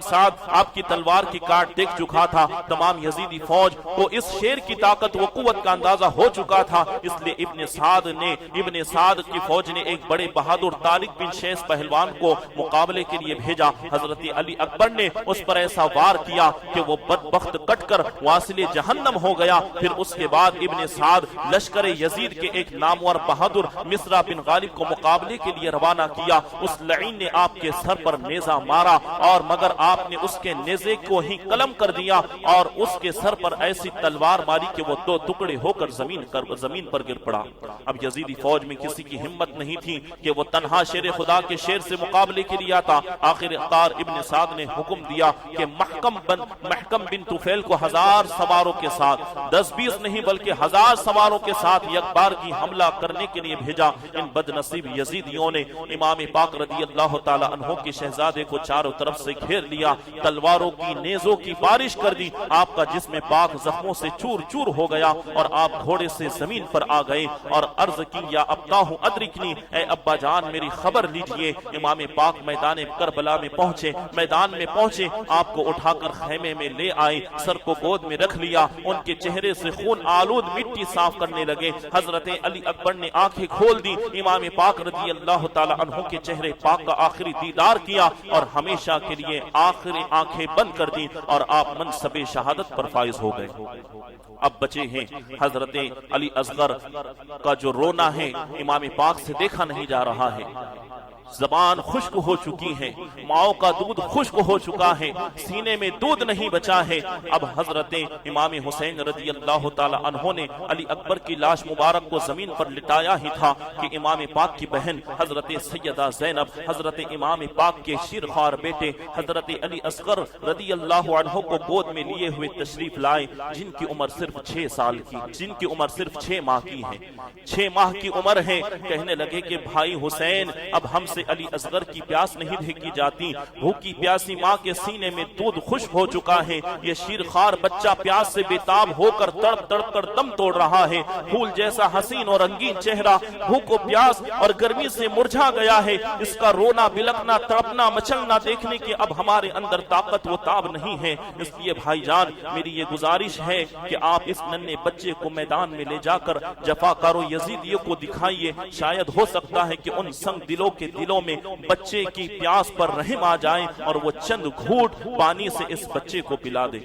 سعد آپ کی تلوار کی کاٹ دیکھ چکا تھا، تمام یزیدی فوج کو اس شیر کی طاقت و قوت کا اندازہ ہو چکا تھا، اس لیے ابن سعد کی فوج نے ایک بڑے بہادر طارق بن شیس پہلوان کو مقابلے کے لیے بھیجا۔ حضرت علی اکبر نے اس پر ایسا وار کیا کہ وہ بدبخت کٹ کر واصل جہنم ہو گیا۔ پھر اس کے بعد ابن سعد لشکر یزید کے ایک نامور بہادر مصرع بن غالب کو مقابلے کے لیے روانہ کیا۔ اس لعین نے آپ کے سر پر نیزہ مارا اور مگر آپ نے اس کے نیزے کو ہی قلم کر دیا اور اس کے سر پر ایسی تلوار ماری کہ وہ دو ٹکڑے ہو کر زمین پر گر پڑا۔ اب یزیدی فوج میں کسی کی ہمت نہیں تھی کہ وہ تنہا شیر خدا کے شیر سے مقابلے کے لیے آتا۔ آخر کار ابن سعد نے حکم دیا کہ محکم بن طفیل کو 1000 سواروں کے ساتھ 10-20 نہیں بلکہ 1000 سواروں کے ساتھ یک بار کی حملہ کرنے کے لیے بھیجا۔ ان بد نصیب یزیدیوں نے امام پاک رضی اللہ تعالی عنہ کے شہزادے کو چاروں طرف سے گھیر لیا، تلواروں کی نیزوں کی بارش کر دی۔ آپ کا جسم پاک زخموں سے چور چور ہو گیا اور آپ گھوڑے سے زمین پر آ گئے اور عرض کی یا ابتاہ ادرکنی، اے ابا جان میری خبر لیجئے۔ امام پاک میدان کربلا میں پہنچے، آپ کو اٹھا کر خیمے میں لے آئے، سر کو گود میں رکھ لیا، ان کے چہرے سے خون آلود مٹی صاف کرنے لگے۔ حضرت علی اکبر نے آنکھیں کھول دی، امام پاک رضی اللہ تعالی عنہ کے چہرے پاک کا آخری دیدار کیا اور ہمیشہ کے لیے آخری آنکھیں بند کر دی اور آپ منصب شہادت پر فائز ہو گئے۔ اب بچے ہیں حضرت علی اصغر کا جو رونا ہے امام پاک سے دیکھا نہیں جا رہا ہے، زبان خشک ہو چکی ہے، ماؤں کا دودھ خشک ہو چکا ہے، سینے میں دودھ نہیں بچا ہے۔ اب حضرت امام حسین رضی اللہ تعالی عنہ نے علی اکبر کی لاش مبارک کو زمین پر لٹایا ہی تھا کہ امام پاک کی بہن حضرت سیدہ زینب حضرت امام پاک کے شیرخوار بیٹے حضرت علی اصغر رضی اللہ عنہ کو گود میں لیے ہوئے تشریف لائے، جن کی عمر صرف 6 ماہ کی ہے، 6 ماہ کی عمر ہے۔ کہنے لگے کہ بھائی حسین اب ہم سے علی اصغر کی پیاس نہیں دیکھی جاتی، بھوکی پیاسی ماں کے سینے میں دودھ خشک ہو چکا ہے، یہ شیرخوار بچہ پیاس سے بےتاب ہو کر تڑپ تڑپ کر دم توڑ رہا ہے، پھول جیسا حسین اور رنگین چہرہ بھوک و پیاس اور گرمی سے مرجھا گیا ہے، اس کا رونا بلکنا تڑپنا مچلنا دیکھنے کی اب ہمارے اندر طاقت و تاب نہیں ہے۔ اس لیے بھائی جان میری یہ گزارش ہے کہ آپ اس ننھے بچے کو میدان میں لے جا کر جفاکاروں یزیدیوں کو دکھائیے، شاید ہو سکتا ہے کہ ان سنگ دلوں کے دلوں میں بچے کی پیاس پر رحم آ جائے اور وہ چند گھونٹ پانی سے اس بچے کو پلا دے۔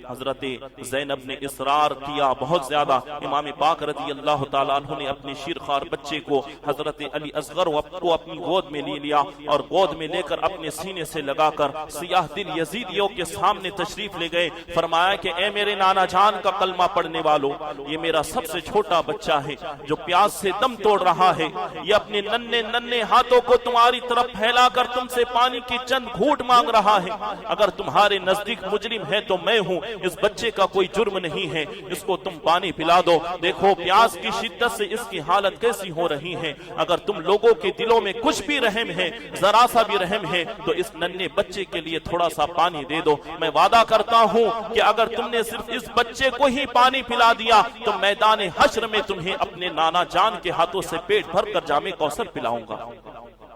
حضرت زینب نے اصرار کیا بہت زیادہ، امام پاک رضی اللہ تعالیٰ عنہ نے اپنے شیرخوار بچے کو حضرت علی اصغر کو اپنی گود میں لے لیا اور گود میں لے کر اپنے سینے سے لگا کر سیاہ دل یزیدیوں کے سامنے تشریف لے گئے۔ فرمایا کہ اے میرے نانا جان کا کلمہ پڑھنے والوں، یہ میرا سب سے چھوٹا بچہ ہے جو پیاس سے دم توڑ رہا ہے، یہ اپنے ننھے ہاتھوں کو تمہاری طرف پھیلا کر تم سے پانی کی چند گھونٹ مانگ رہا ہے۔ اگر تمہارے نزدیک مجرم ہے تو میں ہوں، اس بچے کا کوئی جرم نہیں ہے، اس کو تم پانی پلا دو۔ دیکھو پیاس کی شدت سے اس کی حالت کیسی ہو رہی ہے، اگر تم لوگوں کے دلوں میں کچھ بھی رحم ہے، ذرا سا بھی رحم ہے تو اس ننھے بچے کے لیے تھوڑا سا پانی دے دو۔ میں وعدہ کرتا ہوں کہ اگر تم نے صرف اس بچے کو ہی پانی پلا دیا تو میدان حشر میں تمہیں اپنے نانا جان کے ہاتھوں سے پیٹ بھر کر جام کوثر پلاؤں گا۔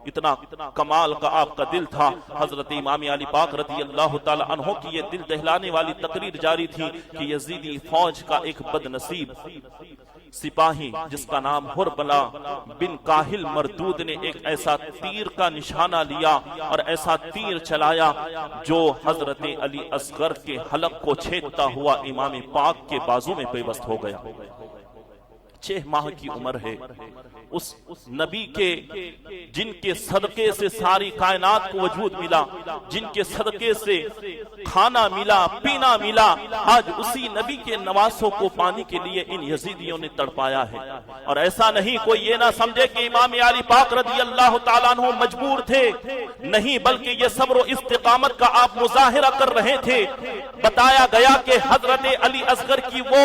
اتنا کمال کا آپ کا دل تھا۔ حضرت امام علی پاک رضی اللہ تعالی عنہ کی یہ دل دہلانے والی تقریر جاری تھی کہ یزیدی فوج کا ایک بد نصیب سپاہی جس کا نام حربلا بن کاہل مردود نے ایک ایسا تیر کا نشانہ لیا اور ایسا تیر چلایا جو حضرت علی اصغر کے حلق کو چھیدتا ہوا امام پاک کے بازو میں پیوست ہو گیا۔ 6 ماہ کی عمر ہے، اس نبی کے جن کے صدقے سے ساری کائنات کو وجود ملا، جن کے صدقے سے کھانا ملا، پینا ملا، آج اسی نبی کے نواسوں کو پانے کے لیے ان یزیدیوں نے تڑپایا ہے۔ اور ایسا نہیں کوئی یہ نہ سمجھے کہ امام علی پاک رضی اللہ تعالیٰ عنہ مجبور تھے، نہیں، بلکہ یہ صبر و استقامت کا آپ مظاہرہ کر رہے تھے۔ بتایا گیا کہ حضرت علی اصغر کی وہ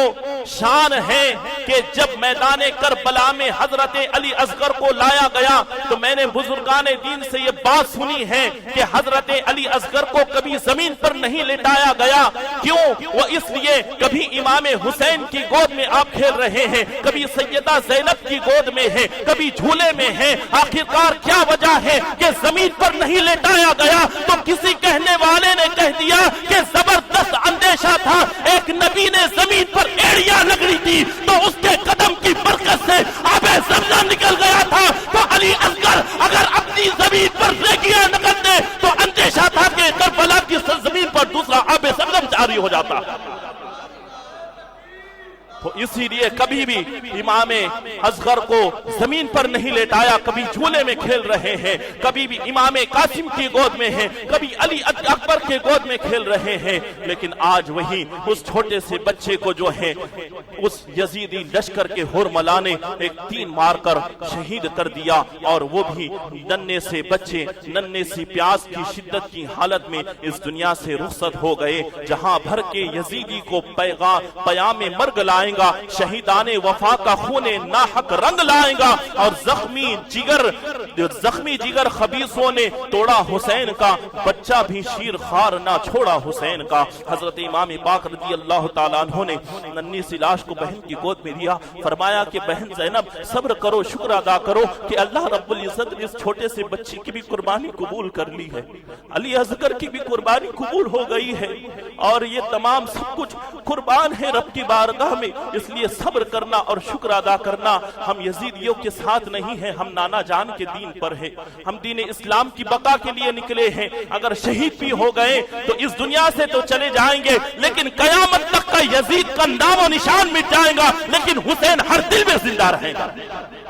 شان ہے کہ جب میدان کربلا میں حضرت علی اصغر کو لایا گیا تو میں نے بزرگان دین سے یہ بات سنی ہے کہ حضرت علی اصغر کو کبھی زمین پر نہیں لٹایا گیا۔ کیوں؟ وہ اس لیے کبھی امام حسین کی گود میں آپ کھیل رہے ہیں، کبھی سیدہ زینب کی گود میں ہے، کبھی جھولے میں ہے۔ آخرکار کیا وجہ ہے کہ زمین پر نہیں لٹایا گیا؟ تو کسی کہنے والے نے کہہ دیا کہ زبردست اندیشہ تھا، ایک نبی نے زمین پر ایڑیاں رگڑی تھی تو اس کے قدم کی برکت سے آب زمزم نکل گیا تھا۔ تو علی اصغر اگر اپنی زمین پر ریگیاں نکل دے تو اندیشہ تھا کہ کربلا کی سرزمین پر دوسرا آب زمزم جاری ہو جاتا۔ تو اسی لیے کبھی بھی امام اصغر کو زمین پر نہیں لیٹایا، کبھی جھولے میں کھیل رہے ہیں، کبھی بھی امام قاسم کی گود میں ہیں، کبھی علی اکبر کے گود میں کھیل رہے ہیں۔ لیکن آج وہی اس چھوٹے سے بچے کو جو ہے اس یزیدی لشکر کے ہرملا نے ایک تین مار کر شہید کر دیا، اور وہ بھی ننھے سے بچے ننھے سی پیاس کی شدت کی حالت میں اس دنیا سے رخصت ہو گئے۔ جہاں بھر کے یزیدی کو پیام مرگ لائیں گا، شہیدان وفا کا خون ناحق رنگ لائیں گا، اور زخمی جگر خبیثوں نے توڑا حسین کا، بچہ بھی شیر خار نہ چھوڑا حسین کا۔ حضرت امام پاک رضی اللہ تعالیٰ عنہ نے ننھی سی لاش کو بہن کی گود میں دیا، فرمایا کہ بہن زینب صبر کرو، شکر ادا کرو کہ اللہ رب العزت نے اس چھوٹے سے بچے کی بھی قربانی قبول کر لی ہے، علی اصغر کی بھی قربانی قبول ہو گئی ہے، اور یہ تمام سب کچھ قربان ہے رب کی بارگاہ میں۔ اس لیے صبر کرنا اور شکر ادا کرنا۔ ہم یزیدیوں کے ساتھ نہیں ہیں، ہم نانا جان کے دین پر ہیں، ہم دین اسلام کی بقا کے لیے نکلے ہیں۔ اگر شہید بھی ہو گئے تو اس دنیا سے تو چلے جائیں گے، لیکن قیامت تک کا یزید کا نام و نشان مٹ جائے گا، لیکن حسین ہر دل میں زندہ رہے گا،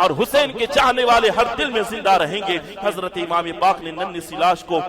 اور حسین کے چاہنے والے ہر دل میں زندہ رہیں گے۔ حضرت امام پاک نے ننھی سی لاش کو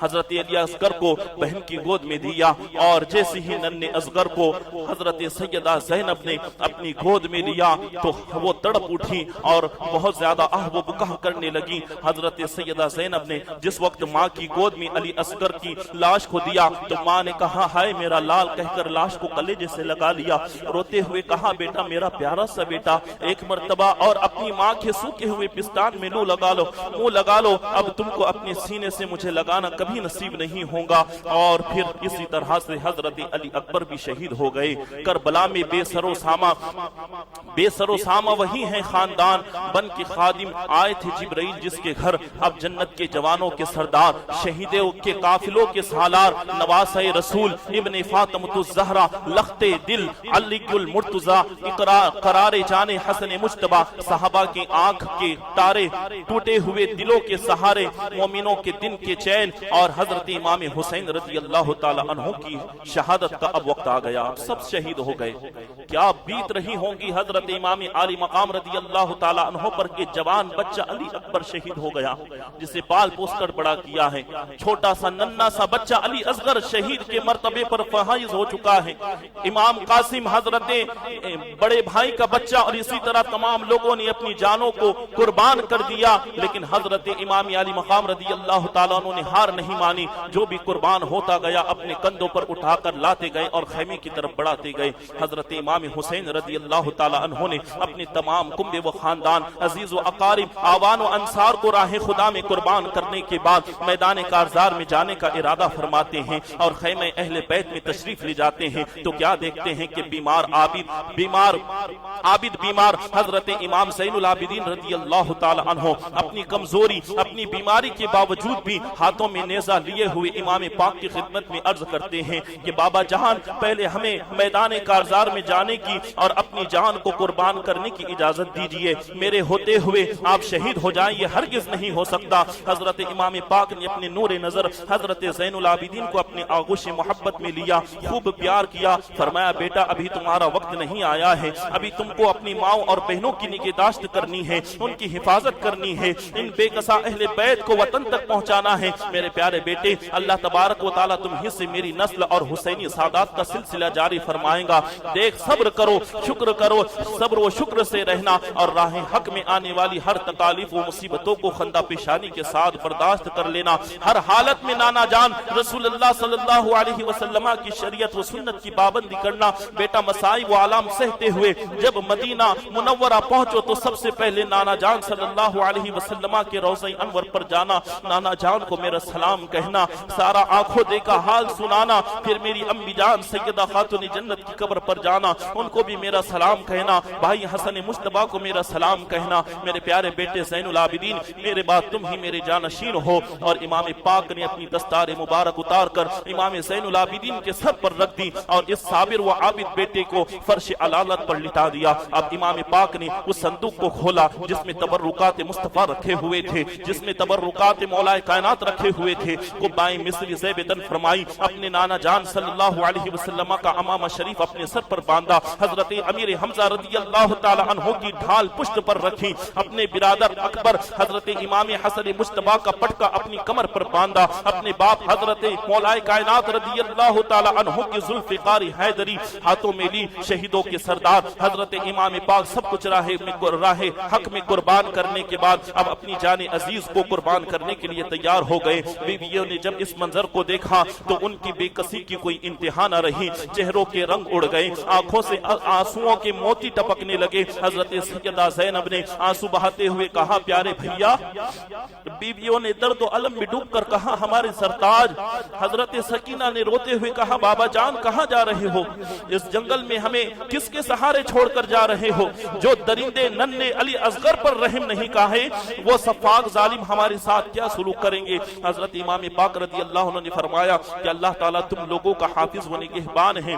حضرت علی اصغر کو بہن کی گود میں دیا، اور جیسے ہی ننھے اصغر کو حضرت سیدہ زینب نے اپنی گود میں لیا تو وہ تڑپ اٹھی اور بہت زیادہ آہ و بکا کرنے لگی۔ حضرت سیدہ زینب نے جس وقت ماں کی گود میں علی اصغر کی لاش کو دیا تو ماں نے کہا ہائے میرا لال کہہ کر لاش کو کلیجے سے لگا لیا، روتے ہوئے کہا بیٹا میرا پیارا سا بیٹا ایک مرتبہ اور اپنی ماں کے سوکھے ہوئے پستان میں منہ لگا لو، اب تم کو اپنے سینے سے مجھے لگانا کبھی نصیب نہیں ہوگا۔ اور پھر اسی طرح سے حضرت علی اکبر بھی شہید ہو گئے۔ کربلا میں بے سر و سامہ وہی ہیں خاندان بن کے خادم آئے تھے جبرائیل جس کے گھر، اب جنت کے جوانوں کے سردار، شہیدوں کے قافلوں کے سالار، نواسہ رسول ابن فاطمۃ الزہرا، لخت دل علی المرتضی، قرار جان حسن مجتبی، صحابہ کی آنکھ کے تارے، ٹوٹے ہوئے دلوں کے سہارے، مومنوں کے دن کے چین، اور حضرت امام حسین رضی اللہ تعالی عنہ کی شہادت کا اب وقت آ گیا، سب شہید ہو گئے۔ کیا بیت رہی ہوں گی حضرت امام علی مقام رضی اللہ تعالی عنہ پر کہ جوان بچہ علی اکبر شہید ہو گیا، جسے پال پوس کر بڑا کیا ہے، چھوٹا سا ننھا سا بچہ علی اصغر شہید کے مرتبے پر فائز ہو چکا ہے۔ امام قاسم حضرت بڑے بھائی کا بچہ، اور اسی طرح تمام لوگوں نے اپنی جانوں کو قربان کر دیا، لیکن حضرت امام علی مقام رضی اللہ تعالیٰ عنہ نے ہار نہیں مانی، جو بھی قربان ہوتا گیا اپنے کندھوں پر اٹھا کر لاتے گئے اور خیمے کی طرف بڑھاتے گئے۔ حضرت امام حسین رضی اللہ تعالیٰ عنہ نے اپنے تمام کنبے و خاندان، عزیز و اقارب، آوان و انصار کو راہ خدا میں قربان کرنے کے بعد میدان کارزار میں جانے کا ارادہ فرماتے ہیں اور خیمہ اہل بیت میں تشریف لے جاتے ہیں تو کیا دیکھتے ہیں کہ بیمار حضرت امام زین العابدین رضی اللہ تعالیٰ عنہ اپنی کمزوری، اپنی بیماری کے باوجود بھی ہاتھوں میں نیزہ لیے ہوئے امام پاک کی خدمت میں عرض کرتے ہیں کہ بابا جہان پہلے ہمیں میدان کارزار میں جانے کی اور اپنی جان کو قربان کرنے کی اجازت دیجئے، میرے ہوتے ہوئے آپ شہید ہو جائیں یہ ہرگز نہیں ہو سکتا۔ حضرت امام پاک نے اپنے نور نظر حضرت زین العابدین کو اپنے آغوش محبت میں لیا، خوب پیار کیا، فرمایا بیٹا ابھی تمہارا وقت نہیں آیا ہے، ابھی تم کو اپنی ماں اور بہنوں کی نگہداشت کرنی ہے، ان کی حفاظت کرنی ہے، ان بے کسا اہل بیت کو وطن تک پہنچانا ہے۔ میرے پیارے بیٹے اللہ تبارک و تعالیٰ تمہیں سے میری نسل اور حسینی سادات کا سلسلہ جاری فرمائیں گا۔ دیکھ صبر کرو، شکر کرو، صبر و شکر سے رہنا اور راہ حق میں آنے والی ہر تکالیف و مصیبتوں کو خندہ پیشانی کے ساتھ برداشت کر لینا۔ ہر حالت میں نانا جان رسول اللہ صلی اللہ علیہ وسلم کی شریعت و سنت کی پابندی کرنا۔ بیٹا مصائب و آلام سہتے ہوئے جب مدینہ منورہ پہنچو تو سب سے پہلے نانا جان صلی اللہ علیہ وسلم کے روضہ انور پر جانا، نانا جان کو میرا سلام کہنا، سارا آنکھوں دیکھا حال سنانا، پھر میری امی جان سیدہ خاتون جنت کی قبر پر جانا، ان کو بھی میرا سلام کہنا، بھائی حسن مجتبیٰ کو میرا سلام کہنا۔ میرے پیارے بیٹے زین العابدین میرے بعد تم ہی میرے جانشین ہو۔ اور امام پاک نے اپنی دستار مبارک اتار کر امام زین العابدین کے سر پر رکھ دی اور اس صابر و عابد بیٹے کو فرش علالت پر لٹا دیا۔ اب امام پاک نے اس صندوق کو کھولا جس میں تبرکات مصطفیٰ رکھے ہوئے تھے، جس میں تبرکات مولا کائنات رکھے ہوئے تھے، قبائیں مصری زیب دن فرمائی، اپنے نانا جان صلی اللہ علیہ وسلم کا امامہ شریف اپنے سر پر باندھا، حضرت امیر حمزہ رضی اللہ تعالی عنہ کی ڈھال پشت پر رکھی، اپنے برادر اکبر حضرت امام حسن مجتبیٰ کا پٹکا اپنی کمر پر باندھا، اپنے باپ حضرت مولا کائنات رضی اللہ تعالی عنہ کی ذوالفقار حیدری ہاتھوں میں لی، شہیدوں کے سردار حضرت امام پاک سب کچھ راہ حق میں قربان کرنے کے بعد اب اپنی جان عزیز کو قربان کرنے کے لیے تیار ہو گئے۔ بیویوں نے جب اس منظر کو دیکھا تو ان کی بے کسی کی کوئی انتہا نہ رہی، چہروں کے رنگ اڑ گئے، آنکھوں سے آنسوؤں کے موتی ٹپکنے لگے۔ حضرت سیدہ زینب نے آنسو بہاتے ہوئے کہا پیارے بھیا، بیویوں نے درد و علم میں ڈوب کر کہا ہمارے سرتاج۔ حضرت سکینہ نے روتے ہوئے کہا بابا جان کہاں جا رہے ہو؟ اس جنگل میں ہمیں کس کے سہارے چھوڑ کر جا رہے ہو؟ جو درندے ننھے علی اصغر پر رحم نہیں کہے وہ سفاک ظالم ہمارے ساتھ کیا سلوک کریں گے؟ حضرت امام پاک رضی اللہ عنہ نے فرمایا کہ اللہ تعالیٰ تم لوگوں کا حافظ و نگہبان ہے۔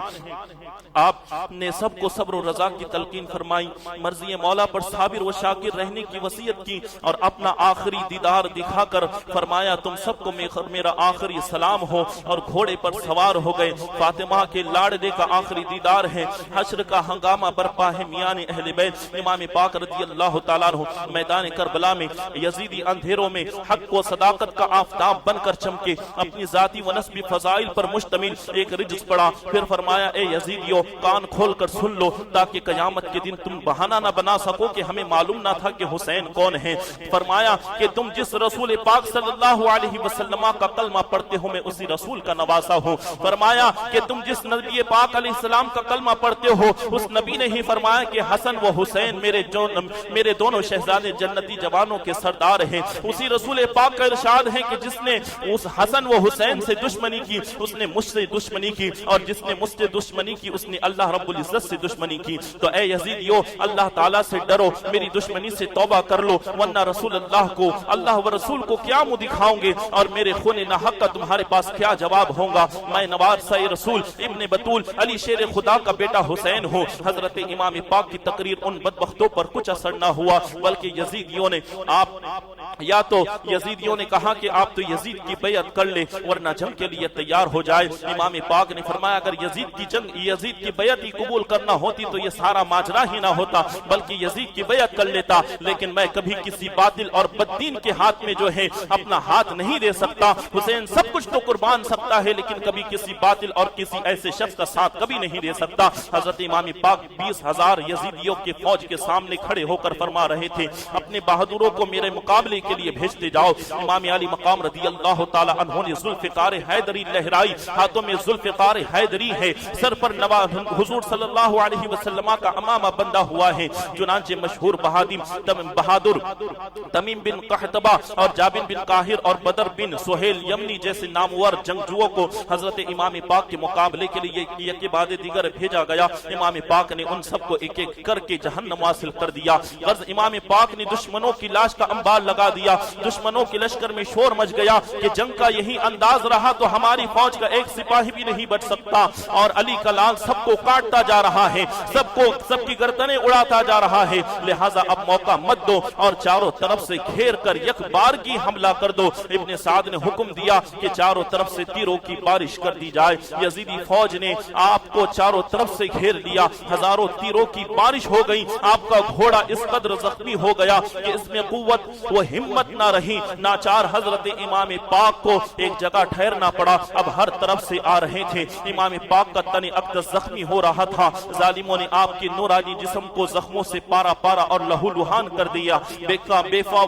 آپ نے سب کو صبر و رضا کی تلقین فرمائی، مرضی مولا پر صابر و شاکر رہنے کی وصیت کی اور اپنا آخری دیدار دکھا کر فرمایا تم سب کو میرا آخری سلام ہو، اور گھوڑے پر سوار ہو گئے۔ فاطمہ کے لاڑلے کا آخری دیدار ہے، حشر کا ہنگامہ برپا ہے میان اہل بیت۔ امام پاک رضی اللہ تعالیٰ عنہ میدان کربلا میں یزیدی اندھیروں میں حق و صداقت کا آفتاب بن کر چمکے، اپنی ذاتی و نسبی فضائل پر مشتمل ایک رجز پڑا، پھر فرمایا اے یزیدیو کان کھول کر سن لو تاکہ قیامت کے دن تم بہانہ نہ بنا سکو کہ ہمیں معلوم نہ تھا کہ حسین کون ہے۔ فرمایا کہ تم جس رسول پاک صلی اللہ علیہ وسلم کا کلمہ پڑھتے ہو میں اسی رسول کا نواسا ہوں۔ فرمایا کہ تم جس نبی پاک علیہ السلام کا کلمہ پڑھتے ہو اس نبی نے ہی فرمایا کہ حسن و حسین میرے دونوں شہزادے جنتی جوانوں کے سردار ہیں۔ اسی رسول پاک کا ارشاد ہے کہ جس نے اس حسن و حسین سے دشمنی کی اس نے مجھ سے دشمنی کی، اور جس نے مجھ سے دشمنی کی اس نے اللہ رب العزت سے دشمنی کی۔ تو اے یزیدیو اللہ تعالیٰ سے ڈرو، میری دشمنی سے توبہ کر لو، ورنہ رسول اللہ کو اللہ و رسول کو کیا منہ دکھاؤں گے اور میرے خون ناحق کا تمہارے پاس کیا جواب ہوگا؟ میں نواز سائے رسول ابن بطول علی شیر خدا کا بیٹا حسین ہوں۔ حضرت امام پاک کی تقریر ان بدبختوں پر کچھ اثر نہ ہوا، بلکہ یزیدیوں نے کہا کہ آپ تو یزید کی بیعت کر لیں ورنہ جنگ کے لیے تیار ہو جائے۔ امام پاک نے فرمایا اگر یزید کی بیعت ہی قبول کرنا ہوتی تو یہ سارا ماجرا ہی نہ ہوتا، بلکہ یزید کی بیعت کر لیتا، لیکن میں کبھی کسی باطل اور بددین کے ہاتھ میں جو ہے اپنا ہاتھ نہیں دے سکتا۔ حسین سب کچھ تو قربان سکتا ہے لیکن کبھی کسی باطل اور کسی ایسے شخص کا ساتھ کبھی نہیں دے سکتا۔ حضرت امام پاک 20,000 یزیدیوں کے فوج کے سامنے کھڑے ہو کر فرما رہے تھے اپنے بہادروں کو میرے مقابلے کے لیے بھیجتے جاؤ۔ امام علی مقام رضی اللہ تعالی عنہ نے ذوالفقار حیدری لہرائی، ہاتھوں میں ذوالفقار حیدری ہے، سر پر حضور صلی اللہ علیہ وسلم کا امامہ بندہ ہوا ہے۔ چنانچہ مشہور بہادر تمیم بن قحطبہ اور جابر بن قاہر اور بدر بن سہیل یمنی جیسے نامور جنگجوؤں کو حضرت امام پاک کے مقابلے کے لیے ایک کے بعد دیگر بھیجا گیا۔ امام پاک نے ان سب کو ایک ایک کر کے جہنم واصل کر دیا۔ غرض امام پاک نے دشمنوں کی لاش کا انبار لگا دیا۔ دشمنوں کے لشکر میں شور مچ گیا کہ جنگ کا یہی انداز رہا تو ہماری فوج کا ایک سپاہی بھی نہیں بچ سکتا، اور علی کا لال سب سب کو کاٹتا جا رہا ہے، سب کی گردنیں اڑاتا جا رہا ہے، لہٰذا اب موقع مت دو اور چاروں طرف سے گھیر کر یک بار کی حملہ کر دو۔ ابن سعد نے حکم دیا کہ چاروں طرف سے تیروں کی بارش کر دی جائے۔ یزیدی فوج نے آپ کو چاروں طرف سے گھیر لیا، ہزاروں تیروں کی بارش ہو گئی، آپ کا گھوڑا اس قدر زخمی ہو گیا کہ اس میں قوت و ہمت نہ رہی، ناچار حضرت امام پاک کو ایک جگہ ٹھہرنا پڑا۔ اب ہر طرف سے آ رہے تھے، امام پاک کا تن اقدس زخمی ہو رہا تھا، ظالموں نے آپ کی نورانی جسم کو زخموں سے پارا پارا اور لہو لہان کر دیا۔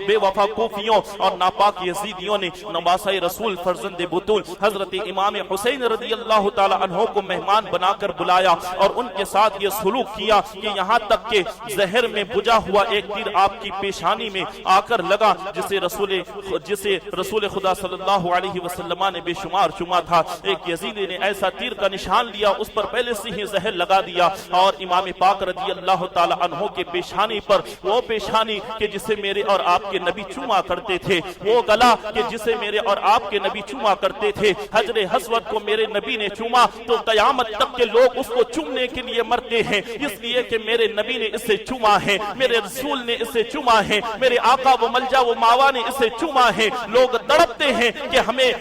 بے وفا کوفیوں اور ناپاک یزیدیوں نے نواسہ رسول فرزند بطول حضرت امام حسین رضی اللہ تعالی عنہ کو مہمان بنا کر بلایا اور ان کے ساتھ یہ سلوک کیا کہ یہاں تک کہ زہر میں بجھا ہوا ایک تیر آپ کی پیشانی میں آ کر لگا، جسے رسول خدا صلی اللہ علیہ وسلم نے بے شمار چما تھا۔ ایک یزیدی نے ایسا تیر کا نشان لیا، اس پر پہلے سے ہی زہر لگا دیا، اور امام پاک رضی اللہ تعالی عنہ کے پیشانی پر وہ پیشانی کہ جسے میرے اور آپ کے نبی چوما کرتے تھے، وہ گلا کہ جسے میرے اور آپ کے نبی چوما کرتے تھے، حجر اسود کو میرے نبی نے چوما تو قیامت تک کے لوگ اس کو چومنے کے لیے مرتے ہیں، اس لیے کہ میرے نبی نے اسے چوما ہے، میرے رسول نے اسے چوما ہے، میرے آقا و ملجا و ماوا نے اسے چوما ہے۔ لوگ تڑپتے ہیں کہ ہمیں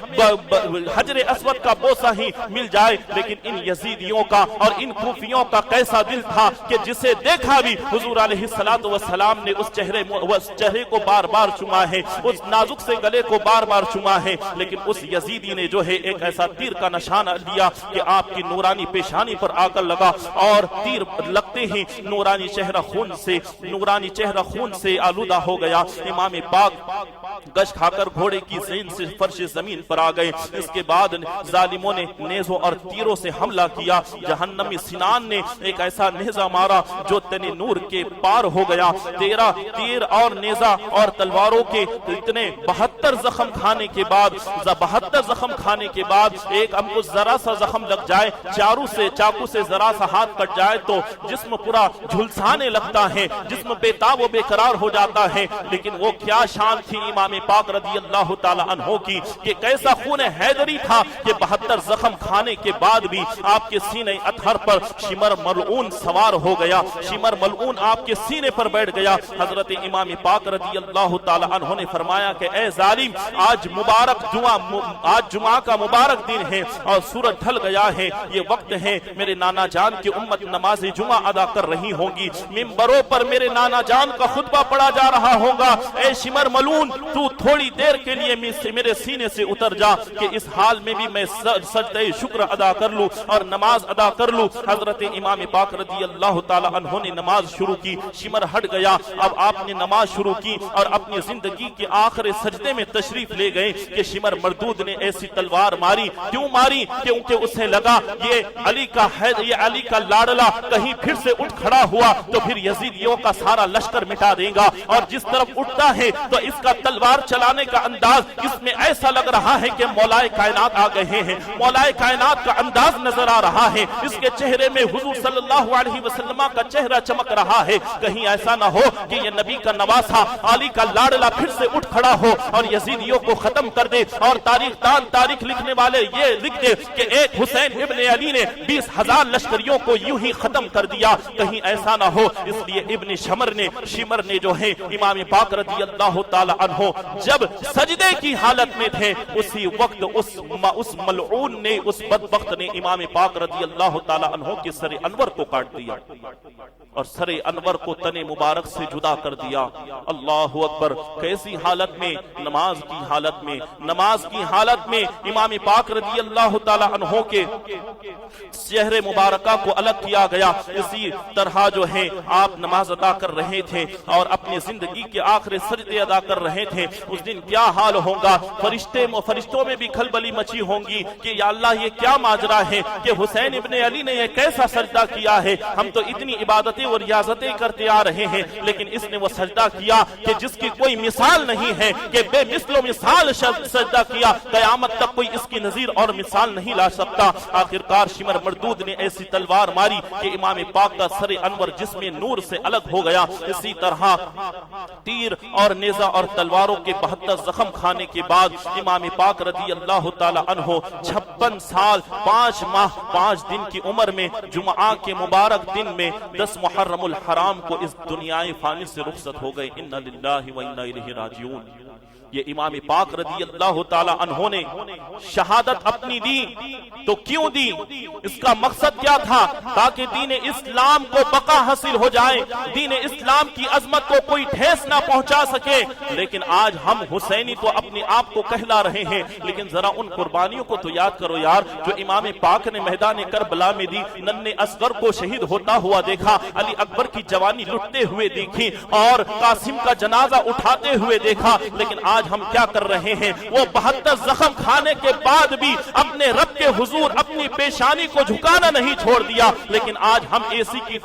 حجر اسود کا بوسہ ہی مل جائے، لیکن ان یزیدیوں کا اور ان کوفیوں کا کیسا دل تھا کہ جسے دیکھا بھی حضور علیہ السلام نے اس چہرے کو بار بار چوما ہے، اس نازک سے گلے کو بار بار چوما ہے، لیکن اس یزیدی نے جو ہے ایک ایسا تیر کا نشانہ لیا کہ آپ کی نورانی پیشانی پر آ کر لگا، اور تیر لگتے ہی نورانی چہرہ خون سے آلودہ ہو گیا۔ امام پاک گش کھا کر گھوڑے کی زین سے فرش زمین پر آ گئے۔ اس کے بعد ظالموں نے نیزوں اور تیروں سے حملہ کیا۔ جہنمی سنان نے ایک ایسا نیزہ مارا جو تن نور کے پار ہو گیا۔ 13 تیر اور نیزہ اور تلواروں کے اتنے 72 زخم کھانے کے بعد ایک ہم کو ذرا سا زخم لگ جائے، چاقو سے ذرا سا ہاتھ کٹ جائے تو جسم پورا جھلسانے لگتا ہے، جسم بے تاب و بے قرار ہو جاتا ہے۔ لیکن وہ کیا شان تھی امام پاک رضی اللہ تعالی عنہ کی کہ کیسا خون حیدری تھا کہ 72 زخم کھانے کے بعد بھی آپ کے سینے اطہر پر شمر ملعون سوار ہو گیا، شمر ملعون آپ کے سینے پر بیٹھ گیا۔ حضرت امام پاک رضی اللہ تعالی عنہ نے فرمایا کہ اے ظالم، آج جمعہ کا مبارک دن ہے اور سورج ڈھل گیا ہے، یہ وقت ہے میرے نانا جان کی امت نماز جمعہ ادا کر رہی ہوں گی، ممبروں پر میرے نانا جان کا خطبہ پڑھا جا رہا ہوگا، اے شمر ملعون تو تھوڑی دیر کے لیے میرے سینے سے اتر جا کہ اس حال میں بھی میں سجدہ شکر ادا کر لوں اور نماز ادا کر لوں۔ حضرت امام پاک رضی اللہ تعالی عنہ نے نماز شروع کی، شمر ہٹ گیا، اب آپ نے نماز شروع کی اور اپنی زندگی کے آخر سجدے میں تشریف لے گئے کہ شمر مردود نے ایسی تلوار ماری، کیوں ماری؟ کیونکہ اسے لگا یہ علی کا لاڈلا کہیں پھر سے اٹھ کھڑا ہوا تو پھر یزیدیوں کا سارا لشکر مٹا دے گا، اور جس طرف اٹھتا ہے تو اس کا تلوار چلانے کا انداز اس میں ایسا لگ رہا ہے کہ مولائے کائنات آ گئے ہیں، مولائے کائنات کا انداز نظر آ رہا ہے، اس کے چہرے میں حضور صلی اللہ علیہ وسلم کا چہرہ چمک رہا ہے۔ کہیں ایسا نہ ہو کہ یہ نبی کا نواسہ علی کا لاڈلا پھر سے اٹھ کھڑا ہو اور یزیدیوں کو ختم کر دے، اور تاریخ لکھنے والے یہ لکھ دے کہ ایک حسین ابن علی نے 20,000 لشکریوں کو یوں ہی ختم کر دیا، کہیں ایسا نہ ہو۔ اس لیے ابن شمر نے جو ہے امام پاک رضی اللہ تعالی عنہ جب سجدے کی حالت میں تھے، اسی وقت اس ملعون نے، اس بدبخت نے امام پاک رضی اللہ تعالی عنہ کے سر انور کو کاٹ دیا اور سر انور کو تن مبارک سے جدا کر دیا۔ اللہ اکبر! کیسی حالت میں؟ نماز کی حالت میں امام پاک رضی اللہ تعالی عنہ کے چہر مبارکہ کو الگ کیا گیا۔ اسی طرح جو ہے آپ نماز ادا کر رہے تھے اور اپنی زندگی کے آخری سجدے ادا کر رہے تھے۔ اس دن کیا حال ہوگا؟ فرشتوں میں بھی کھلبلی مچی ہوں گی کہ یا اللہ یہ کیا ماجرا ہے کہ حسین ابن علی نے یہ کیسا سجدہ کیا ہے، ہم تو اتنی عبادتیں اور ریاضتیں کرتے آ رہے ہیں، لیکن اس نے وہ سجدہ کیا کہ جس کی کوئی مثال نہیں ہے، کہ بے مثل و مثال سجدہ کیا، قیامت تک کوئی اس کی نظیر اور مثال نہیں لا سکتا۔ آخرکار شمر مردود نے ایسی تلوار ماری کہ امام پاک کا سر انور جسم نور سے الگ ہو گیا۔ اسی طرح تیر اور نیزہ اور تلواروں تلواروں کے 72 زخم کھانے کے بعد امام پاک رضی اللہ تعالی عنہ 56 سال 5 ماہ 5 دن کی عمر میں جمعہ کے مبارک دن میں 10 محرم الحرام کو اس دنیائے فانی سے رخصت ہو گئے۔ انا للہ و انا الیہ راجعون۔ یہ امام پاک رضی اللہ تعالی عنہ نے شہادت اپنی دی تو کیوں دی؟ اس کا مقصد کیا تھا؟ تاکہ دین اسلام کو بقا حاصل ہو جائے، دین اسلام کی عظمت کو کوئی ٹھیس نہ پہنچا سکے۔ لیکن آج ہم حسینی تو اپنے آپ کو کہلا رہے ہیں، لیکن ذرا ان قربانیوں کو تو یاد کرو یار جو امام پاک نے میدان کربلا میں دی۔ ننھے اصغر کو شہید ہوتا ہوا دیکھا، علی اکبر کی جوانی لٹتے ہوئے دیکھی، اور قاسم کا جنازہ اٹھاتے ہوئے دیکھا، لیکن آج ہم کیا کر رہے ہیں؟ وہ 72 زخم کھانے کے بعد بھی اپنے رب کے حضور اپنی پیشانی کو جھکانا نہیں چھوڑ دیا۔ لیکن آج ہم اے سی کی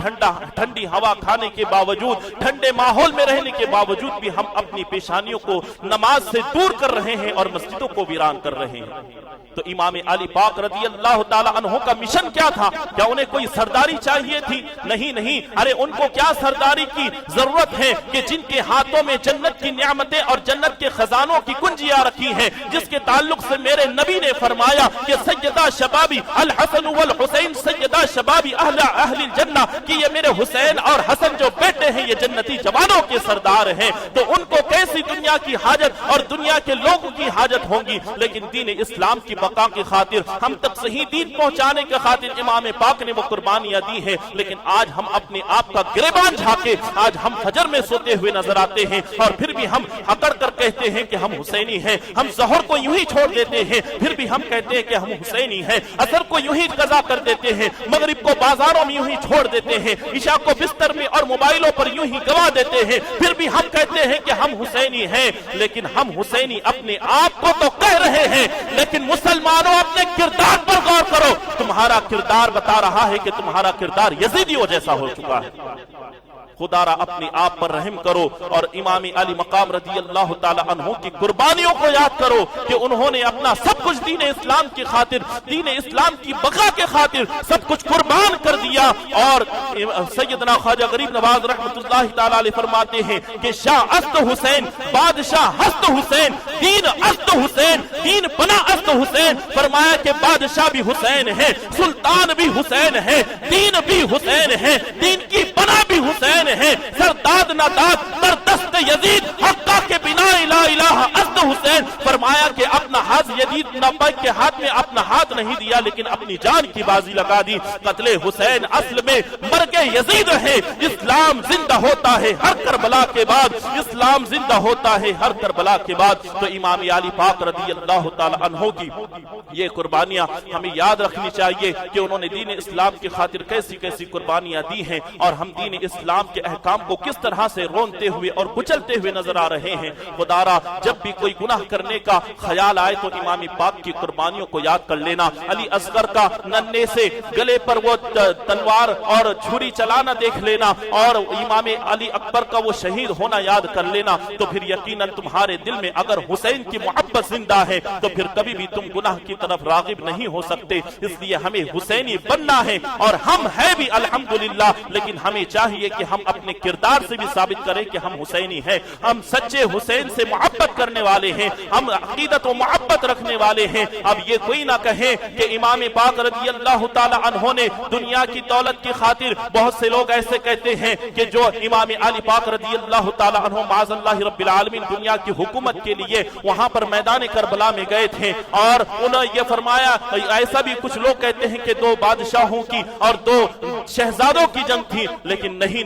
ٹھنڈی ہوا کھانے کے باوجود، ٹھنڈے ماحول میں رہنے کے باوجود بھی ہم اپنی پیشانیوں کو نماز سے دور کر رہے ہیں اور مسجدوں کو ویران کر رہے ہیں۔ تو امام علی پاک رضی اللہ تعالی عنہ کا مشن کیا تھا؟ کیا انہیں کوئی سرداری چاہیے تھی؟ نہیں، ارے ان کو کیا سرداری کی ضرورت ہے کہ جن کے ہاتھوں میں جنت کی نعمتیں اور جنت کے خزانوں کی کنجیاں رکھی ہیں، جس کے تعلق سے میرے نبی نے فرمایا کہ سیدہ شبابی الحسن والحسین سیدہ شبابی اہل الجنہ، کہ یہ میرے حسین اور حسن جو بیٹے ہیں یہ جنتی جوانوں کے سردار ہیں۔ تو ان کو کیسی دنیا کی حاجت اور دنیا کے لوگوں کی حاجت ہوگی؟ لیکن دین اسلام کی بقا کی خاطر، ہم تک صحیح دین پہنچانے کے خاطر امام پاک نے وہ قربانیاں دی ہیں۔ لیکن آج ہم اپنے آپ کا گریبان جھانکے آج ہم فجر میں سوتے ہوئے نظر آتے ہیں، اور پھر بھی ہم اکڑ کر کہتے ہیں کہ ہم حسینی ہیں۔ ہم ظہر کو یوں ہی چھوڑ دیتے ہیں، پھر بھی ہم کہتے ہیں کہ ہم حسینی ہیں۔ عصر کو یوں ہی قضا کر دیتے ہیں، مغرب کو بازاروں میں یوں ہی چھوڑ دیتے ہیں، عشاء کو بستر میں اور موبائلوں پر یوں ہی گوا دیتے ہیں، پھر بھی ہم کہتے ہیں کہ ہم حسینی ہیں۔ لیکن ہم حسینی اپنے آپ کو تو کہہ رہے ہیں، لیکن مسلمانوں اپنے کردار پر غور کرو۔ تمہارا کردار بتا رہا ہے کہ تمہارا کردار یزیدیوں جیسا ہو چکا ہے۔ خدا را اپنے آپ پر رحم کرو اور امام علی مقام رضی اللہ تعالی عنہ کی قربانیوں کو یاد کرو کہ انہوں نے اپنا سب کچھ دین اسلام کی خاطر، دین اسلام کی بقا کے خاطر سب کچھ قربان کر دیا۔ اور سیدنا خواجہ غریب نواز رحمت اللہ تعالی علیہ فرماتے ہیں کہ شاہ است حسین، بادشاہ ہست حسین، دین است حسین، دین بنا است حسین۔ فرمایا کہ بادشاہ بھی حسین ہے، سلطان بھی حسین ہے، دین بھی حسین ہے، دین کی بنا بھی حسین ہے۔ سرداد نہ داد در دست یزید، حقہ کے بنا لا الہ است حسین۔ فرمایا کہ اپنا ہاتھ یزید نبی کے ہاتھ میں اپنا ہاتھ نہیں دیا، لیکن اپنی جان کی بازی لگا دی۔ قتل حسین اصل میں مرگ یزید ہے۔ اسلام زندہ ہوتا ہے ہر کربلا کے بعد، اسلام زندہ ہوتا ہے ہر کربلا کے بعد۔ تو امام علی پاک رضی اللہ تعالی عنہ کی یہ قربانیاں ہمیں یاد رکھنی چاہیے کہ انہوں نے دین اسلام کی خاطر کیسی کیسی قربانیاں دی ہیں، اور ہم دین اسلام کے احکام کو کس طرح سے رونتے ہوئے اور کچلتے ہوئے نظر آ رہے ہیں۔ خدا را جب بھی کوئی گناہ کرنے کا خیال آئے تو امام پاک کی قربانیوں کو یاد کر لینا۔ علی اصغر کا ننھے سے گلے پر وہ تلوار اور چھری چلانا دیکھ لینا، اور امام علی اکبر کا وہ شہید ہونا یاد کر لینا، تو پھر یقیناً تمہارے دل میں اگر حسین کی محبت زندہ ہے تو پھر کبھی بھی تم گناہ کی طرف راغب نہیں ہو سکتے۔ اس لیے ہمیں حسینی بننا ہے، اور ہم ہیں بھی الحمدللہ، لیکن ہمیں چاہیے کہ ہم اپنے کردار سے بھی ثابت کریں کہ ہم حسینی ہیں، ہم سچے حسین سے محبت کرنے والے ہیں، ہم عقیدت و محبت رکھنے والے ہیں۔ اب یہ کوئی نہ کہے کہ امام پاک رضی اللہ تعالی عنہ نے دنیا کی دولت کی خاطر، بہت سے لوگ ایسے کہتے ہیں کہ جو امام علی پاک رضی اللہ تعالی عنہ معاذ اللہ رب العالمین دنیا کی حکومت کے لیے وہاں پر میدان کربلا میں گئے تھے، اور انہوں نے یہ فرمایا، ایسا بھی کچھ لوگ کہتے ہیں کہ 2 بادشاہوں کی اور 2 شہزادوں کی جنگ تھی، لیکن نہیں،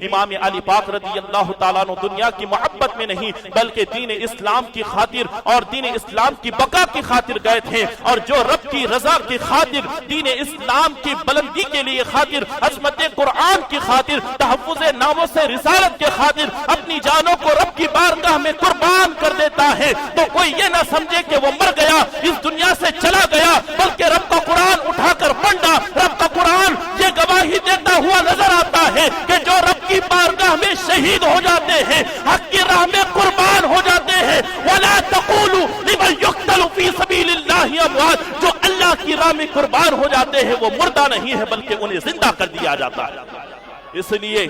امام علی پاک رضی اللہ تعالیٰ عنہ دنیا کی محبت میں نہیں بلکہ دین اسلام کی خاطر اور دین اسلام کی بقا کی خاطر گئے تھے، اور جو رب کی رضا کی خاطر، دین اسلام کی بلندی کے لیے خاطر، عظمت قرآن کی خاطر، تحفظ ناموس رسالت کے خاطر اپنی جانوں کو رب کی بارگاہ میں قربان کر دیتا ہے، تو کوئی یہ نہ سمجھے کہ وہ مر گیا، اس دنیا سے چلا گیا، بلکہ رب کا قرآن اٹھا کر بنڈا۔ رب کا قرآن یہ گواہی دیتا ہوا نظر آتا ہے کہ جو رب کی بارگاہ میں شہید ہو جاتے ہیں، حق کی راہ میں قربان ہو جاتے ہیں، وَلَا تَقُولُوا لِمَنْ يُقْتَلُ فِي سَبِيلِ اللَّهِ أَمْوَاتٌ، جو اللہ کی راہ میں قربان ہو جاتے ہیں وہ مردہ نہیں ہے بلکہ انہیں زندہ کر دیا جاتا ہے۔ اس لیے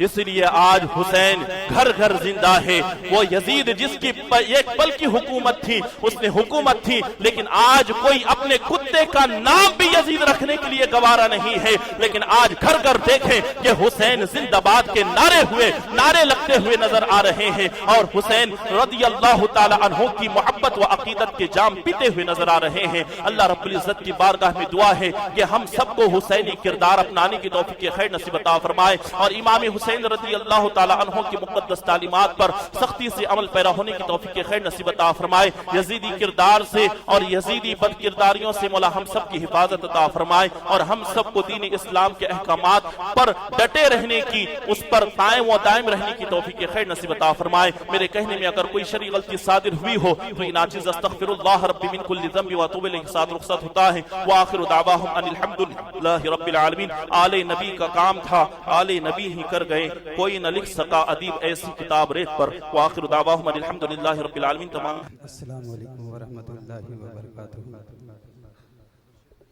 اس لیے آج حسین گھر گھر زندہ ہے۔ وہ یزید جس کی ایک پل کی حکومت تھی، اس نے حکومت تھی، لیکن آج کوئی اپنے کتے کا نام بھی یزید رکھنے کے لیے گوارا نہیں ہے۔ لیکن آج گھر گھر دیکھیں کہ حسین زندہ باد کے نعرے لگتے ہوئے نظر آ رہے ہیں، اور حسین رضی اللہ تعالی عنہ کی محبت و عقیدت کے جام پیتے ہوئے نظر آ رہے ہیں۔ اللہ رب العزت کی بارگاہ میں دعا ہے کہ ہم سب کو حسینی کردار اپنانے کی توفیق خیر نصیب عطا فرمائے، اور امام حسین رضی اللہ تعالی عنہ کی مقدس تعلیمات پر سختی سے عمل پیرا ہونے کی توفیق خیر نصیب عطا فرمائے۔ یزیدی کردار سے اور یزیدی بد کرداریوں سے مولا ہم سب کی حفاظت عطا فرمائے، اور ہم سب کو دین اسلام کے احکامات پر ڈٹے رہنے کی، اس پر قائم و دائم رہنے کی توفیق خیر نصیب عطا فرمائے۔ میرے کہنے میں اگر کوئی شرعی غلطی صادر ہوئی ہو تو ان عاجز استغفر اللہ ربی من کل ذنب واتوب الیہ ساتھ رخصت ہوتا ہے۔ وآخر دعواہم ان الحمدللہ رب العالمین۔ آل نبی کا کام تھا، آل نبی ہی کر گئے، کوئی نہ لکھ سکا ادیب ایسی کتاب ریت پر۔ وآخر دعواہم ان الحمدللہ رب العالمین۔ تمام السلام علیکم ورحمۃ اللہ وبرکاتہ۔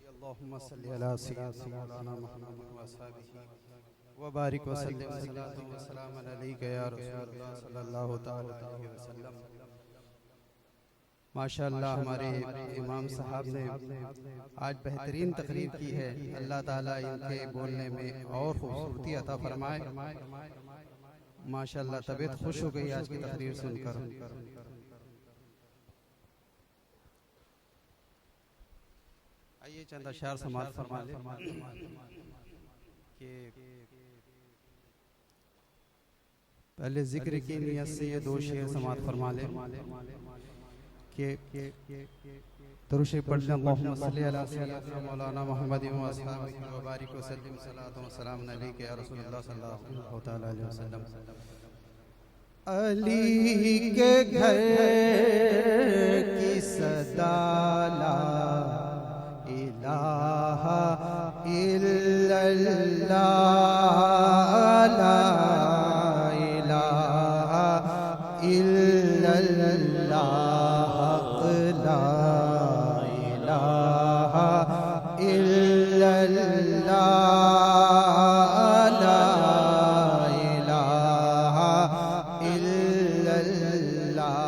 اللہم صلی علی سیدنا محمد وصحبہ وبارک وسلم صلاۃ و سلام علیک یا رسول اللہ صلی اللہ تعالی علیہ وسلم۔ ماشاءاللہ ہمارے امام صاحب نے آج بہترین تقریر کی ہے، اللہ تعالیٰ ان کے بولنے میں اور خوبصورتی عطا فرمائے۔ ماشاءاللہ طبیعت خوش ہو گئی آج کی تقریر سن کر۔ آئیے چند اشعار سماعت فرما لیں کہ پہلے ذکر کی نیت سے یہ دو شعر سماعت فرما لیں کہ درود شریف پڑھ لیں۔ اللہم صلی علی سیدنا مولانا محمد و اصحابہ وبارک وسلم صلاۃ و سلام علیک یا رسول اللہ صلی اللہ تعالی علیہ وسلم۔ علی کے گھر کی صدا لا الہ الا اللہ، لا الہ الا اللہ، لا الہ الا اللہ، لا الہ الا اللہ۔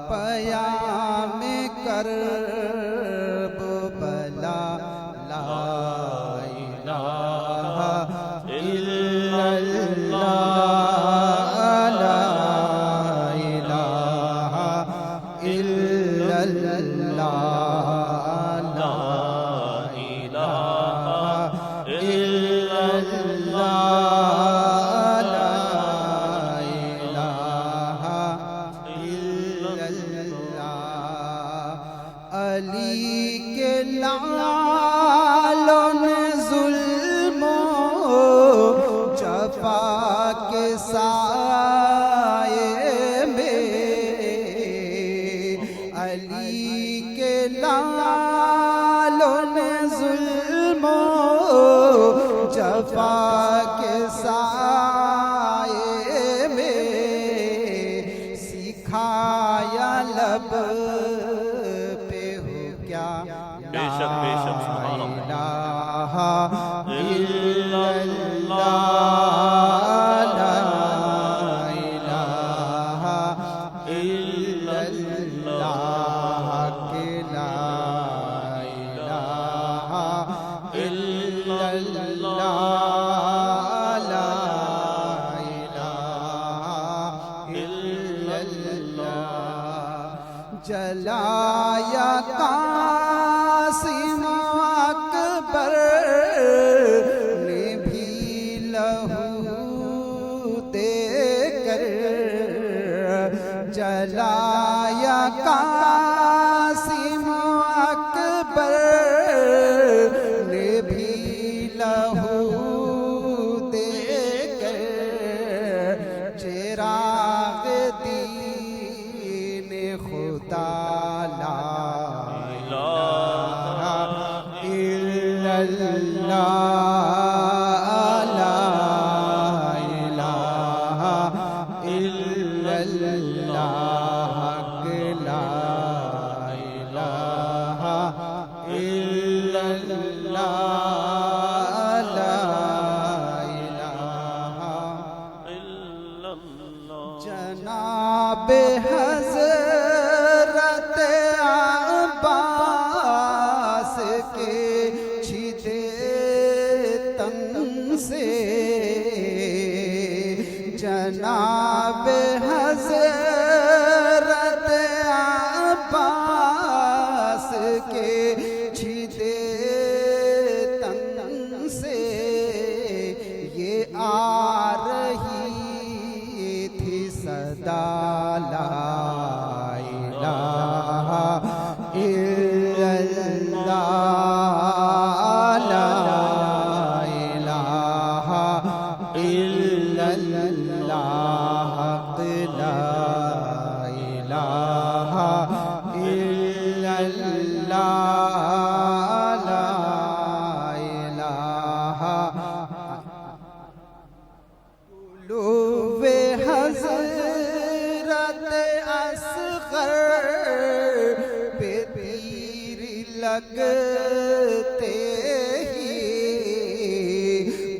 پیام کرب بلا، لا الہ الا اللہ، لا الہ الا اللہ، لا الہ الا اللہ، لا الہ الا اللہ۔ علی کے لعلوں نے ظلم و جفا کے سائے میں، علی کے لعلوں نے ظلم و جفا کے سائے میں، سکھایا لب پہ ہو کیا، بے شک سبحان لا الہ الا اللہ، لا الہ الا اللہ، کہ لا الہ الا اللہ، لا الہ الا اللہ۔ جلایا قاسم اکبر نے بھی لہو دے کر، جلایا قاسم اکبر نے بھی لہو دے کر، چراغ دین خدا لا حضرت عباس کے چھیدے تن سے جناب حضرت عباس کے چھیدے تن سے یہ آ رہی تھی صدا لا الہ الا اللہ لا الہ الا اللہ لا الہ الا اللہ لا الہ طلوع حضرت اصغر پہ تیر لگتے ہی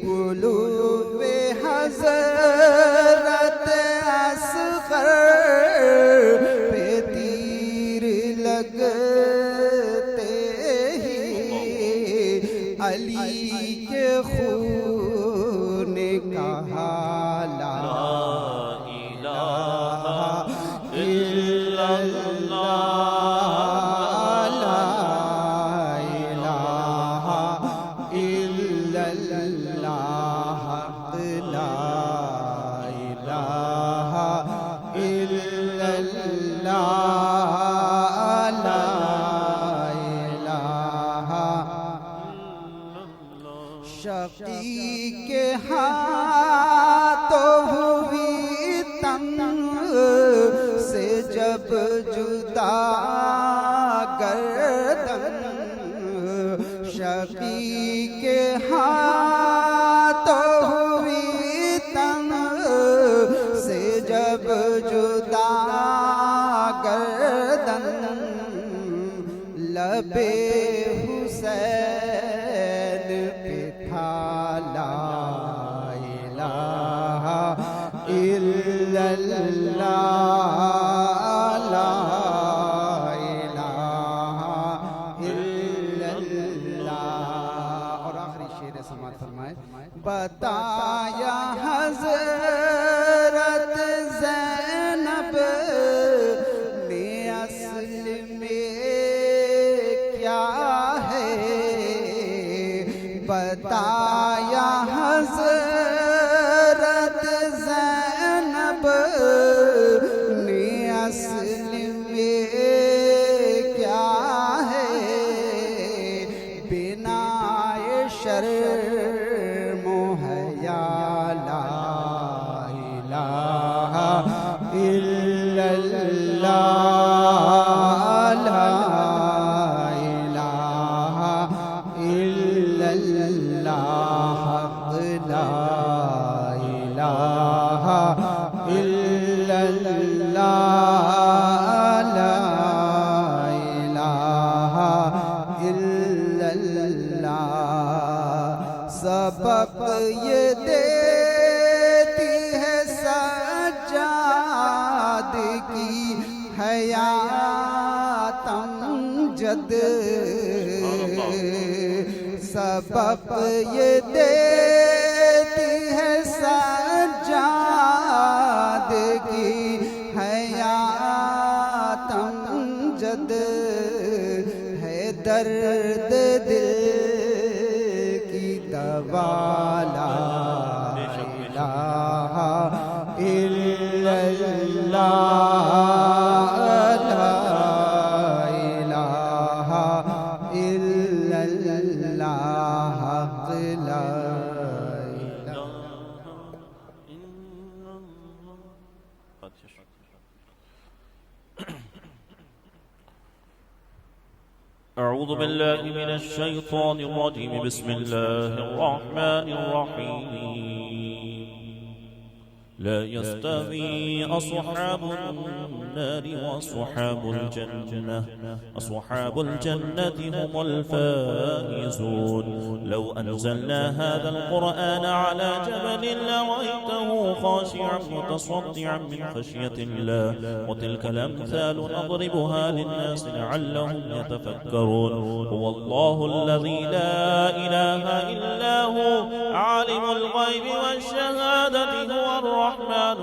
طلوع حضرت اصغر پہ تیر لگتے ہی علی کے خون کہا لا الہ الا اللہ لا الہ الا اللہ لا الہ الا اللہ لا الہ شقی کے ہاتھوں ہوئی تن سے جب جدا گردن شقی کے ہاتھوں ہوئی تن سے جب جدا گردن لبے حسین پہ تھا لا الہ الا اللہ لا الہ الا اللہ اور آخری شعر سماعت فرمائے بتایا حضرت زینب نے اصل میں کیا ہے بتایا حضرت زینب نے اصل میں کیا ہے بنا شرم و حیا لا الہ الا اللہ لا الہ الا اللہ لا الہ الا اللہ لا الہ الا اللہ سبق یہ دیتی ہے سجاد کی حیات امجد سبق یہ دیتی ہے سجاد کی حیات امجد ہے درد دل کی دوا لا الہ الا اللہ لا الہ الا اللہ لا أعوذ بالله من الشيطان الرجيم بسم الله الرحمن الرحيم لا يستوي أصحاب النار وأصحاب الجنة أصحاب الجنة هم الفائزون. لو أنزلنا هذا القرآن على جبل لرأيته خاشعا متصدعا من خشية الله. وتلك الأمثال نضربها للناس لعلهم يتفكرون. هو الله الذي لا إله إلا هو عالم الغيب والشهادة هو الرحمن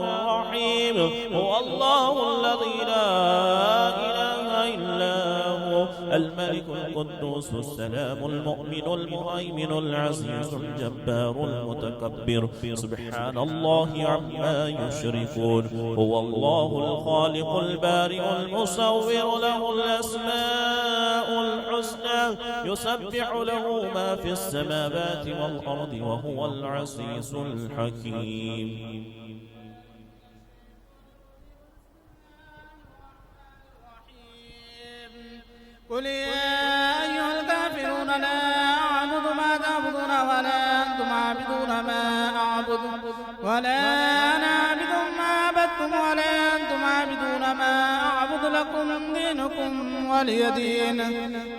الرحيم. هو الله الذي لا إله إلا هو الملك القدوس السلام المؤمن المهيمن العزيز الجبار المتكبر سبحان الله عما يشركون. هو الله الخالق البارئ المصور له الأسماء الحسنى يسبح له ما في السماوات والأرض وهو العزيز الحكيم. قل يا أيها الكافرون لا أعبد ما تعبدون ولا أنتم عابدون ما أعبد ولا أنا عابد ما عبدتم ولا أنتم عابدون ما أعبد لكم دينكم ولي دين.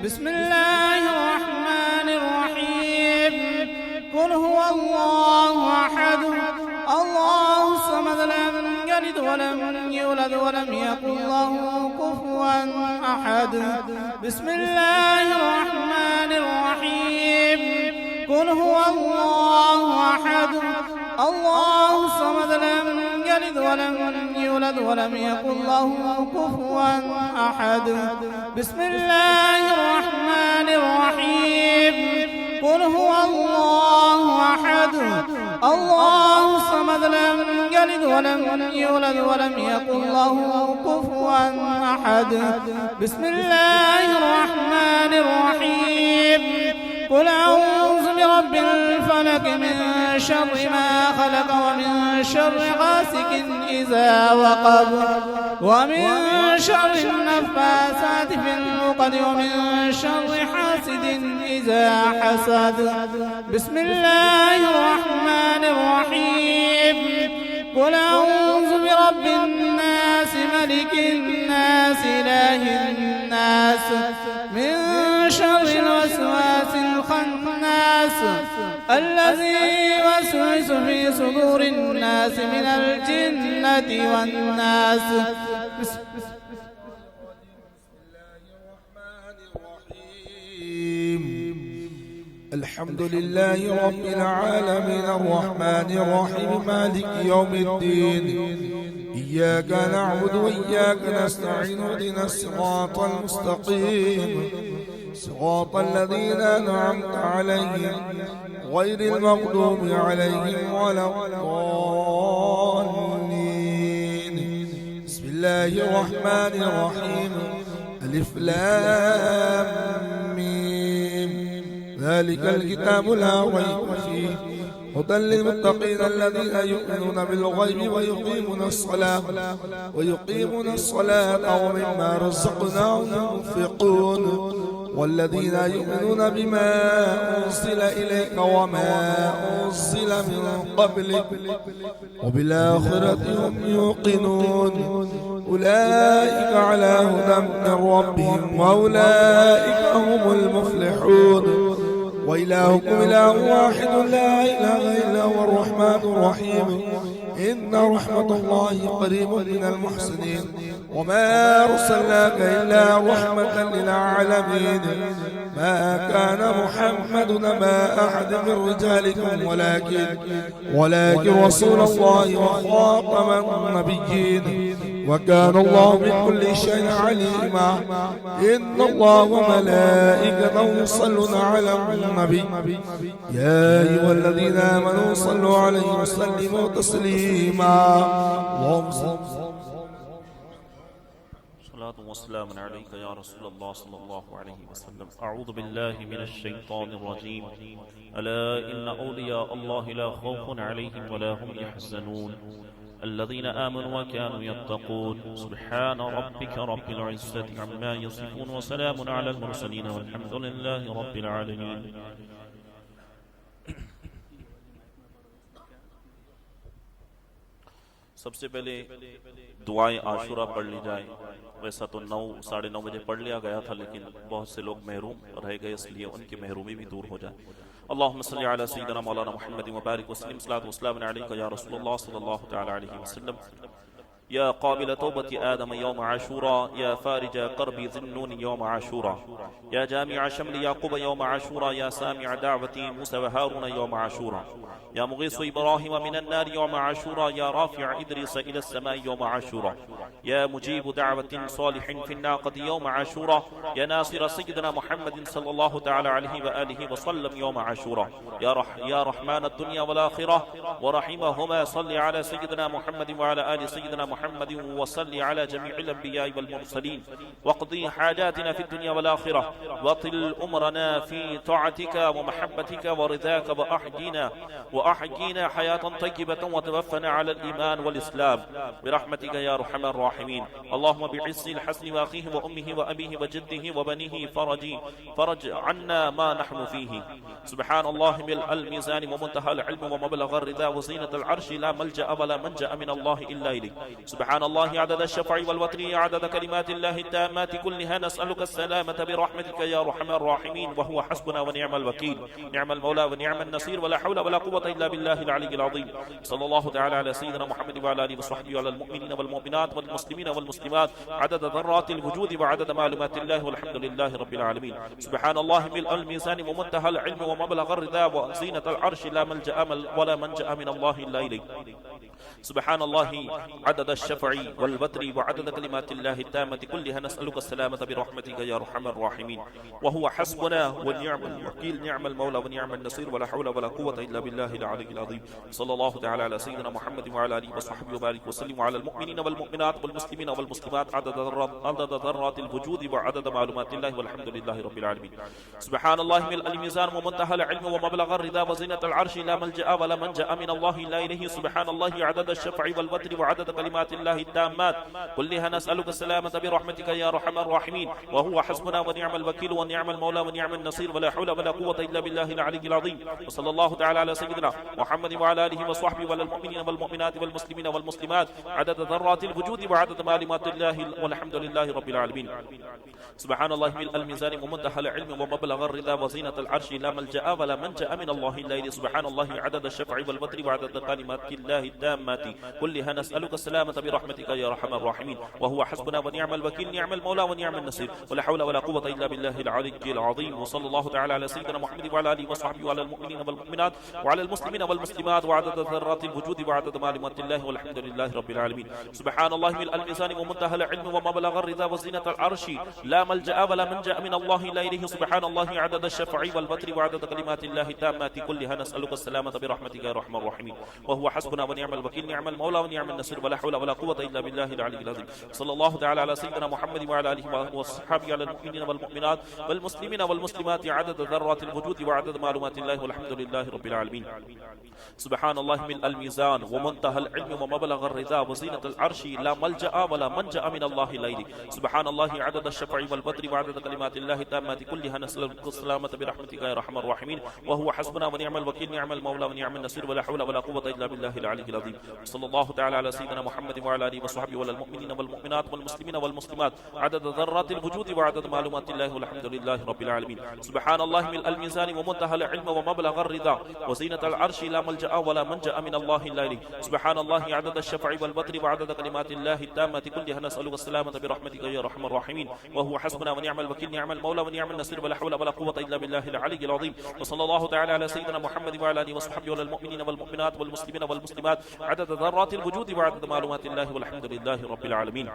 بسم الله الرحمن الرحيم. قل هو الله أحد الله الصمد لم يلد ولم يولد ولم يكن له كفوا أحد. بسم الله الرحمن الرحيم. قل هو الله أحد الله الصمد لم يلد ولم يولد ولم يكن له كفوا أحد. بسم الله الرحمن الرحيم. قل هو الله أحد الله الصمد لم يلد ولم يولد ولم يكن له كفوا أحد. بسم الله الرحمن الرحيم. قل أعوذ برب الفلق من شر ما خلق ومن شر غاسق إذا وقب ومن شر النفاثات في العقد ومن شر حاسد إذا حسد. بسم الله الرحمن الرحيم. قل أعوذ برب الناس ملك الناس إله الناس من شر الوسواس الخناس الذي يوسوس في صدور الناس من الجنة والناس. الحمد لله رب العالمين الرحمن الرحيم مالك يوم الدين. إياك نعبد وإياك نستعين اهدنا الصراط المستقيم صراط الذين أنعمت عليهم غير المغضوب عليهم ولا الضالين. بسم الله الرحمن الرحيم. ألف لام ميم. ذلك الكتاب لا ريب فيه هدى للمتقين الذين يؤمنون بالغيب ويقيمون الصلاة ومما رزقناهم ينفقون والذين يؤمنون بما أنزل إليك وما أنزل من قبلك وبالآخرة هم يوقنون. أولئك على هدى من ربهم وأولئك هم المفلحون. وإلهكم إله واحد لا إله إلا هو الرحمن الرحيم. إن رحمة الله قريب من المحسنين. وما أرسلناك إلا رحمة للعالمين. ما كان محمد أبا أحد من رجالكم ولكن رسول الله وخاتم النبيين وكان الله بكل شيء عليما. إن الله وملائكته يصلون على النبي يا أيها الذين آمنوا صلوا عليه وسلموا تسليما. اللهم صل صلاة والسلام عليك يا رسول الله صلى الله عليه وسلم. أعوذ بالله من الشيطان الرجيم. ألا إن أولياء الله لا خوف عليهم ولا هم يحزنون الذين آمنوا وكانوا يتقون. سبحان ربك رب العزة عما يصفون وسلام على المرسلين والحمد لله رب العالمين. سب سے پہلے دعائیں عاشورہ پڑھ لی جائیں. ویسا تو 9 ساڑھے 9 بجے پڑھ لیا گیا تھا، لیکن بہت سے لوگ محروم رہ گئے، اس لیے ان کی محرومی بھی دور ہو جائے. اللہم صلی علی سیدنا مولانا محمد وبارک وسلم صلاۃ وسلام علیک یا رسول اللہ صلی اللہ تعالی علیہ وسلم. يا قابل توبة آدم يوم عاشوراء، يا فارج كرب ذي النون يوم عاشوراء، يا جامع شمل يعقوب يوم عاشوراء، يا سامع دعوة موسى وهارون يوم عاشوراء، يا مغيث إبراهيم من النار يوم عاشوراء، يا رافع إدريس إلى السماء يوم عاشوراء، يا مجيب دعوة صالح في الناقة يوم عاشوراء، يا ناصر سيدنا محمد صلى الله تعالى عليه وآله وسلم يوم عاشوراء، يا رحمن الدنيا والآخرة ورحمهما، صل على سيدنا محمد وعلى آل سيدنا محمد وصل على جميع الأنبياء والمرسلين، واقضي حاجاتنا في الدنيا والآخرة، وطل أمرنا في طاعتك ومحبتك ورضاك، وأحيينا حياة طيبة وتوفنا على الإيمان والإسلام برحمتك يا أرحم الراحمين. اللهم بعز الحسن وأخيه وأمه وأبيه وجده وبنيه فرج عنا ما نحن فيه. سبحان الله ملء الميزان ومنتهى العلم ومبلغ الرضا وزينة العرش، لا ملجأ ولا منجأ من الله إلا إليك. سبحان الله عدد الشفع والوتر، عدد كلمات الله التامات كلها، نسألك السلامة برحمتك يا أرحم الراحمين. وهو حسبنا ونعم الوكيل، نعم المولى ونعم النصير، ولا حول ولا قوة إلا بالله العلي العظيم. صلى الله تعالى على سيدنا محمد وعلى آله وصحبه وعلى المؤمنين والمؤمنات والمسلمين والمسلمات عدد ذرات الوجود وعدد معلومات الله، والحمد لله رب العالمين. سبحان الله ملء الميزان ومنتهى العلم ومبلغ الرضا وزينة العرش، لا ملجأ ولا منجأ من الله إلا إليك. سبحان الله عدد الشفع والوتر وعدد كلمات الله التامة كلها، نسألك السلامة برحمتك يا أرحم الراحمين. وهو حسبنا ونعم الوكيل، نعم المولى ونعم النصير، ولا حول ولا قوة إلا بالله العلي العظيم. صلى الله تعالى على سيدنا محمد وعلى آله وصحبه وبارك وسلم، وعلى المؤمنين والمؤمنات والمسلمين والمسلمات عدد ذرات الوجود وعدد معلومات الله، والحمد لله رب العالمين. سبحان الله ملء الميزان ومنتهى العلم ومبلغ الرضا وزينة العرش، لا ملجأ ولا منجأ من الله إلا إليه. سبحان الله عدد الشفع والوتر وعدد كلمات الله التامات كلها، نسألك السلامة برحمتك يا أرحم الراحمين. وهو حسبنا ونعم الوكيل ونعم المولى ونعم النصير، ولا حول ولا قوة إلا بالله العلي العظيم. وصلى الله تعالى على سيدنا محمد وعلى آله وصحبه وعلى المؤمنين والمؤمنات والمسلمين والمسلمات عدد ذرات الوجود وعدد معلومات الله، والحمد لله رب العالمين. سبحان الله ملء الميزان ومنتهى العلم ومبلغ الرضا وزينة العرش، لا ملجأ ولا منجأ من الله إلا إليه. سبحان الله عدد الشفع والوتر وعدد كلمات الله التامات كلها، نسألك السلامة برحمتك يا أرحم الراحمين. وهو حسبنا ونعم الوكيل، نعم المولى ونعم النصير، ولا حول ولا قوة إلا بالله العلي العظيم. وصلى الله تعالى على سيدنا محمد وعلى آله وصحبه وعلى المؤمنين والمؤمنات وعلى المسلمين والمسلمات وعدد ذرات الوجود وعدد معلومات الله، والحمد لله رب العالمين. سبحان الله ملء الميزان ومنتهى العلم ومبلغ الرضا وزينة العرش، لا ملجأ ولا منجأ من الله إلا إليه. سبحان الله عدد الشفع والوتر وعدد كلمات الله التامات كلها، نسألك السلامة برحمتك يا أرحم الراحمين. وهو حسبنا ونعم الوكيل، نعم المولى ونعم النصير، ولا حول ولا قوة إلا بالله العلي العظيم. صلى الله تعالى على سيدنا محمد وعلى آله وصحبه على المؤمنين والمؤمنات والمسلمين والمسلمات عدد ذرات الوجود وعدد معلومات الله، والحمد لله رب العالمين. سبحان الله ملء الميزان ومنتهى العلم ومبلغ الرضا وزينة العرش، لا ملجأ ولا منجأ من الله إلا إليه. سبحان الله عدد الشفع والوتر وعدد كلمات الله التامات كلها، نسألك السلامة برحمتك يا أرحم الراحمين. وهو حسبنا ونعم الوكيل، نعم المولى ونعم النصير، ولا حول ولا قوة إلا بالله العلي العظيم. صلى الله تعالى على سيدنا محمد وعلى آله وصحبه وعلى المؤمنين والمؤمنات والمسلمين والمسلمات عدد ذرات الوجود وعدد معلومات الله، والحمد لله رب العالمين. سبحان الله ملء الميزان ومنتهى العلم ومبلغ الرضا وزينة العرش، لا ملجأ ولا منجأ من الله إلا إليه. سبحان الله عدد الشفع والوتر وعدد كلمات الله التامة كلها، نسألك السلامة برحمتك يا أرحم الراحمين. وهو حسبنا ونعم الوكيل، نعم المولى ونعم النصير، ولا حول ولا قوة إلا بالله العلي العظيم. وصلى الله تعالى على سيدنا محمد وعلى آله وصحبه وعلى المؤمنين والمؤمنات والمسلمين والمسلمات عدد ذرات الوجود وعدد معلومات الله، والحمد لله رب العالمين.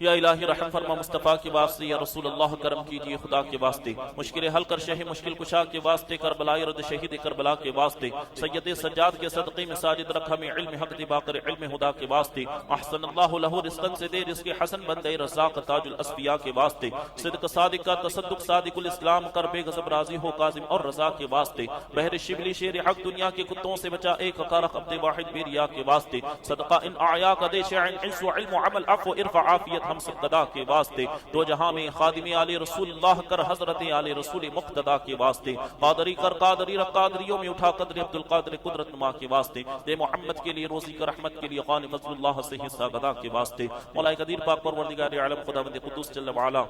یا الہی رحم فرما مصطفیٰ کے واسطے، یا رسول اللہ کرم کیجیے خدا کے واسطے، مشکل حل کر شہ مشکل کشا کے واسطے، کربلا رد شہید کربلا کے واسطے، سید سجاد کے صدقے میں ساجد رکھ ہمیں علم حق دبا کر علم خدا کے واسطے، احسن اللہ لہ رزقا سے دے رزق حسن بندے رزاق تاج الاسفیاء کے واسطے، صدق صادق کا تصدق صادق الاسلام کر بے غضب راضی ہو کاظم اور رضا کے واسطے، بحر شبلی شیر حق دنیا کے کتوں سے بچا ایک خارق عبد واحد بے ریا کے واسطے، صدقہ ان اعیا کا دے شعن عز و علم و عمل عفو ارفع عافیت ہم سب قدا کے واسطے، دو جہاں میں خادم آل رسول اللہ کر حضرت آل رسول مقتدا کے واسطے، قادری کر قادری رکھ قادریوں میں اٹھا قدر عبد القادر قدرت نما کے واسطے، دے محمد کے لیے روزی کر رحمت کے لیے خان فضل اللہ سے حصہ گدا کے واسطے، مولا قدیر پاک پروردگار عالم خداوند قدوس جل وعلا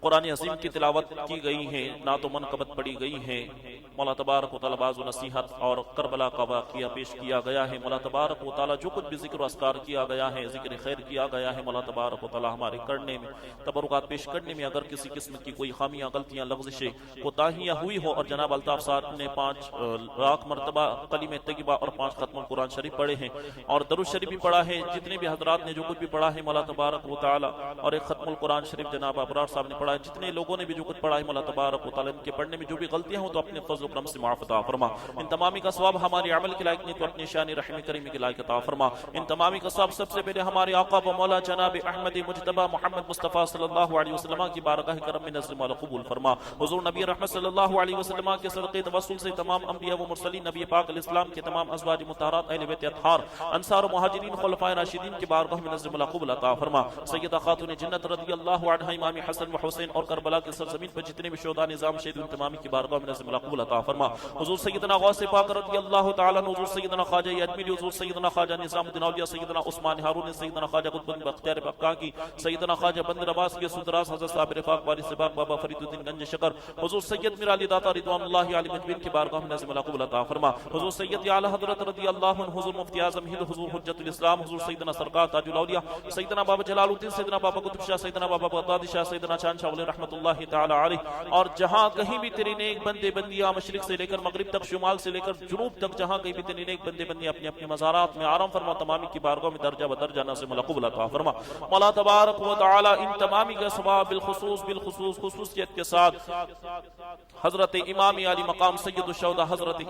قرآن عظیم کی تلاوت کی گئی ہے، نعت و منقبت پڑھی گئی ہے، مولا تبارک و تعالی باز و نصیحت اور کربلا کا واقعہ پیش کیا گیا ہے، مولا تبارک و تعالی جو کچھ بھی ذکر و اذکار کیا گیا ہے، ذکر خیر کیا گیا ہے، مولا تبارک و تعالی ہمارے کرنے میں، تبرکات پیش کرنے میں اگر کسی قسم کی کوئی خامیاں غلطیاں لغزشیں کوتاہیاں ہوئی ہو، اور جناب الطاف صاحب نے 5 لاکھ مرتبہ کلمہ طیبہ اور 5 ختم القرآن شریف پڑھے ہیں اور درود شریف بھی پڑھا ہے، جتنے بھی حضرات نے جو کچھ بھی پڑھا ہے مولا تبارک و تعالی، اور ایک ختم القرآن شریف جناب ابرار صاحب نے پڑھا ہے، جتنے لوگوں نے بھی جو کچھ پڑھا ہے مولا تبارک و تعالی ان کے پڑھنے میں جو بھی غلطیاں ہوں تو اپنے فضل و کرم سے معاف عطا فرما، ان تمامی کا ثواب ہمارے عمل کے لائق نہیں تو اپنی شان رحم کریم کے لائق عطا فرما، ان تمامی کا ثواب سب سے پہلے ہمارے آقا و مولا جناب احمد مجتبی محمد مصطفیٰ صلی اللہ علیہ وسلم کی بارگاہ کرم میں نظر مولا قبول فرما، حضور نبی رحمت صلی اللہ علیہ وسلم کے صدقے توسل سے تمام انبیاء و مرسلین، نبی پاک علیہ السلام کے تمام ازواج مطہرات، اہل بیت اطہار، انصار و مہاجرین، خلفائے راشدین کی بارگاہ میں نظر مولا قبول عطا فرما، سیدہ خاتون جنت رضی اللہ عنہا امام حسن و حسین اور کربلا کی سرزمین پر جتنے بھی شہداء نظام شہید ان تمامی کی بارگاہ میں نظر مولا قبول عطا فرما، حضور سیدنا غوث پاک رضی اللہ تعالی عنہ، حضور سیدنا خواجہ اجمیری، حضور سیدنا خواجہ نظام الدین اولیاء، سیدنا عثمان ہارون، سیدنا خواجہ قطب بن بختیار بکاکی، سیدنا خواجہ بندر عباس کے سدراس حضرت صاحب رفاق وارث باغ بابا فرید الدین گنج شکر، حضور سید میر علی داتا رضوان اللہ علیہ مجمعین کی بارگاہ میں نظر مولا قبول عطا فرما، حضور سید اعلی حضرت رضی اللہ عنہ، حضور مفتی اعظم ہند، حضور حجت الاسلام، حضور سیدنا سرکار تاج الاولیاء، سیدنا بابا جلال الدین، سیدنا بابا قطب شاہ، سیدنا بابا بغدادی شاہ، سیدنا چاند شاہ ولی رحمۃ اللہ تعالی علیہ، اور جہاں کہیں بھی تیری نیک بندے بندیاں مشرق سے لے کر مغرب تک، شمال سے لے کر جنوب تک، جہاں کہیں بھی تیری نیک بندے بندیاں اپنے اپنے مزارات میں آرام فرما، تمامی کی بارگاہ میں درجہ بدرجہ نصیب مولا قبول عطا فرما، مولا تبارک و تعالی ان تمامی کا ثواب بالخصوص خصوصیت کے ساتھ حضرت امام علی مقام سید الشہداء حضرت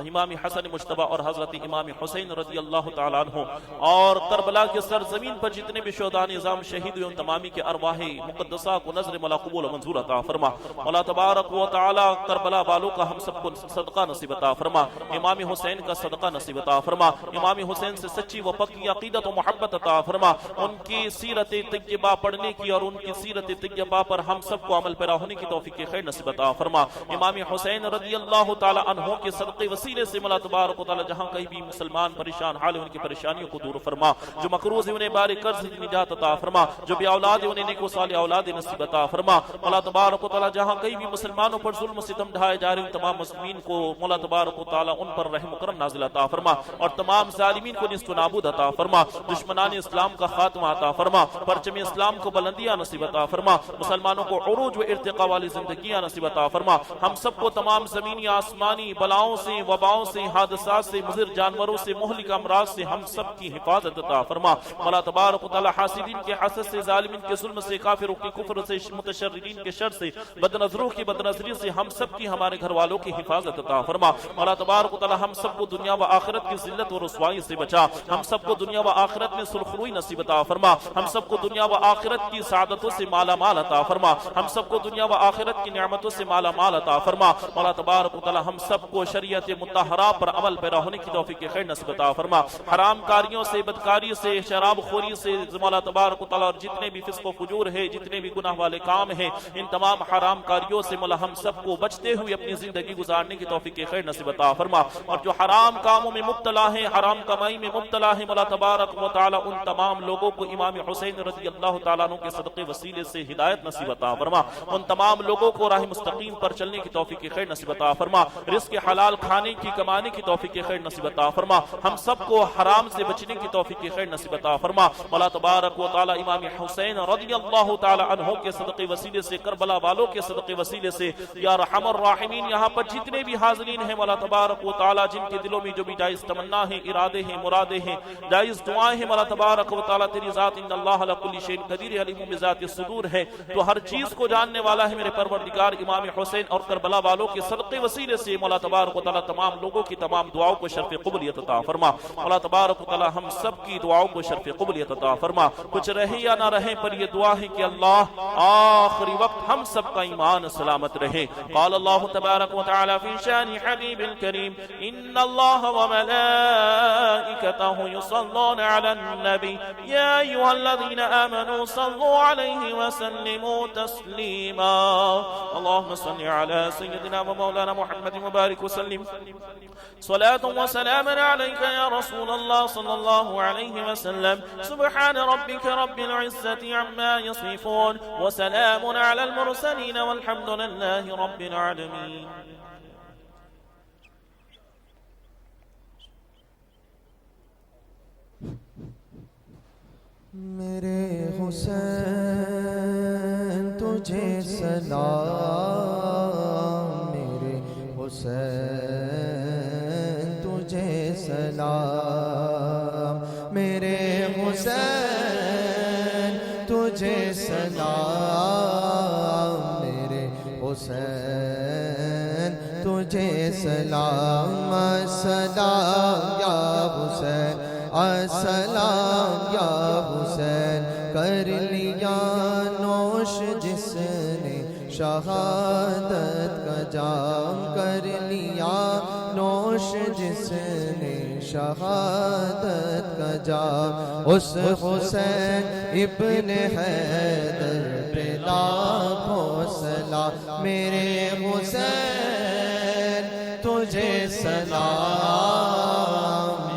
امام حسن مجتبی اور حضرت امام حسین رضی اللہ تعالی عنہ، اور کربلا کے سرزمین پر جتنے بھی شہداء نظام شہید ہوئے ان تمامی کے ارواح مقدسہ کو نظر مولا قبول و منظور عطا فرما، مولا تبارک و تعالی کربلا والوں کا ہم سب کو صدقہ نصیب عطا فرما، امام حسین کا صدقہ نصیب عطا فرما، امام حسین سے سچی و پکی عقیدت و محبت عطا فرما، ان کی سیرت طیبہ پڑھنے کی اور ان کی سیرت طیبہ پر ہم سب کو عمل پیرا ہونے کی توفیق خیر نصیب عطا فرما، امام حسین رضی اللہ تعالی عنہ کے صدقے وسیلے سے مولا تبارک و تعالی جہاں کہیں بھی مسلمان پریشان حال ان کی پریشانیوں کو دور فرما، جو مقروض ہیں انہیں بار قرض سے نجات عطا فرما، جو بے اولاد ہیں انہیں نیک و صالح اولاد نصیب عطا فرما، مولا تبارک و تعالی جہاں کہیں بھی مسلمانوں پر ظلم و ستم ڈھائے جا رہے ہیں تمام مسلمین کو مولا تبارک و تعالی ان پر رحم و کرم نازل عطا فرما، اور تمام ظالمین کو نست و نابود عطا فرما، دشمنان اسلام کا خاتمہ عطا فرما، پرچم اسلام کو بلندیاں نصیب عطا فرما، مسلمانوں کو عروج و ارتقاء والی زندگیاں نصیب عطا فرما، ہم سب کو تمام زمینی آسمانی بلاؤں سے، وباؤں سے، حادثات سے، مضر جانوروں سے، مہلک امراض سے ہم سب کی حفاظت عطا فرما، مولا تبارک و تعالی حاسدین کے حسد سے، ظالمین کے ظلم سے، کافروں کے کفر سے، متشررین کے شر سے، بد نظروں کی بد نظری سے ہم سب کی، ہمارے گھر والوں کی حفاظت عطا فرما، مولا تبارک و تعالی ہم سب کو دنیا و آخرت کی ذلت و رسوائی سے بچا، ہم سب کو دنیا و آخرت میں سرخروئی نصیب عطا فرما، ہم سب کو دنیا و آخرت کی سعادتوں سے مالا مال عطا فرما، ہم سب کو دنیا و آخرت کی نعمتوں سے مالا مال عطا فرما، مولا تبارک و تعالی ہم سب کو شریعت مطہرہ پر عمل پیرا ہونے کی توفیق خیر نصیب عطا فرما، حرام کاریوں سے، بدکاری سے، شراب خوری سے مولا تبارک و تعالی اور جتنے بھی فسق و فجور ہے، جتنے بھی گناہ والے کام ہیں، ان تمام حرام کاریوں سے مولا ہم سب کو بچتے ہوئے اپنی زندگی گزارنے کی توفیق خیر نصیب عطا فرما، اور جو حرام کاموں میں مبتلا ہے، حرام کمائی میں مبتلا ہے، مولا تبارک و تعالی ان تمام لوگوں کو امام حسین رضی اللہ تعالیٰ عنہ کے صدقے وسیلے سے ہدایت نصیب عطا فرما، ان تمام لوگوں کو راہ مستقیم پر چلنے کی توفیق خیر نصیب عطا فرما، رزق حلال کھانے کی کمانے کی توفیق خیر نصیب عطا فرما، ہم سب کو حرام سے بچنے کی توفیق خیر نصیب عطا فرما، مولا تبارک و تعالی امام حسین رضی اللہ تعالی عنہ کے صدقے وسیلے سے، کربلا والوں کے صدقے وسیلے سے، یا رحم الراحمین یہاں پر جتنے بھی حاضرین ہیں مولا تبارک و تعالی جن کے دلوں میں جو بھی جائز تمنا ہے، ارادے ہیں، مرادے ہیں، جائز دعائیں ہیں، مولا تبارک و تعالی تیری ذات ان اللہ علی کل شیء قدیر علیم بذات الصدور ہے، تو ہر چیز کو جاننے والا ہے میرے پروردگار، امام حسین اور کربلا والوں کے صدقے وسیلے سے مولا تبارک و تعالی تمام لوگوں کی تمام دعاؤں کو شرف قبولیت عطا فرما، مولا تبارک و تعالی ہم سب کی دعاؤں کو شرف قبولیت عطا فرما، کچھ رہے یا نہ رہے پر یہ دعا ہے کہ اللہ آخری وقت ہم سب کا ایمان سلامت رہے، قال اللہ تبارک و تعالی فی شان حبیب الکریم ان اللہ وملائکتہ یصلون علی النبی یا يا أيها الذين آمنوا صلوا عليه وسلموا تسليما. اللهم صل على سيدنا ومولانا محمد وبارك وسلم صلاة وسلاما عليك يا رسول الله صلى الله عليه وسلم. سبحان ربك رب العزة عما يصفون وسلام على المرسلين والحمد لله رب العالمين. میرے حسین تجھے سلام، میرے حسین تجھے سلام، میرے حسین تجھے سلام، میرے حسین تجھے سلام. السلام یا حسین، السلام یا حسین، کر لیا نوش جس نے شہادت کا جام، کر لیا نوش جس نے شہادت کا جام. اس حسین ابن حیدر پہ لاکھوں سلام، میرے حسین تجھے سلام،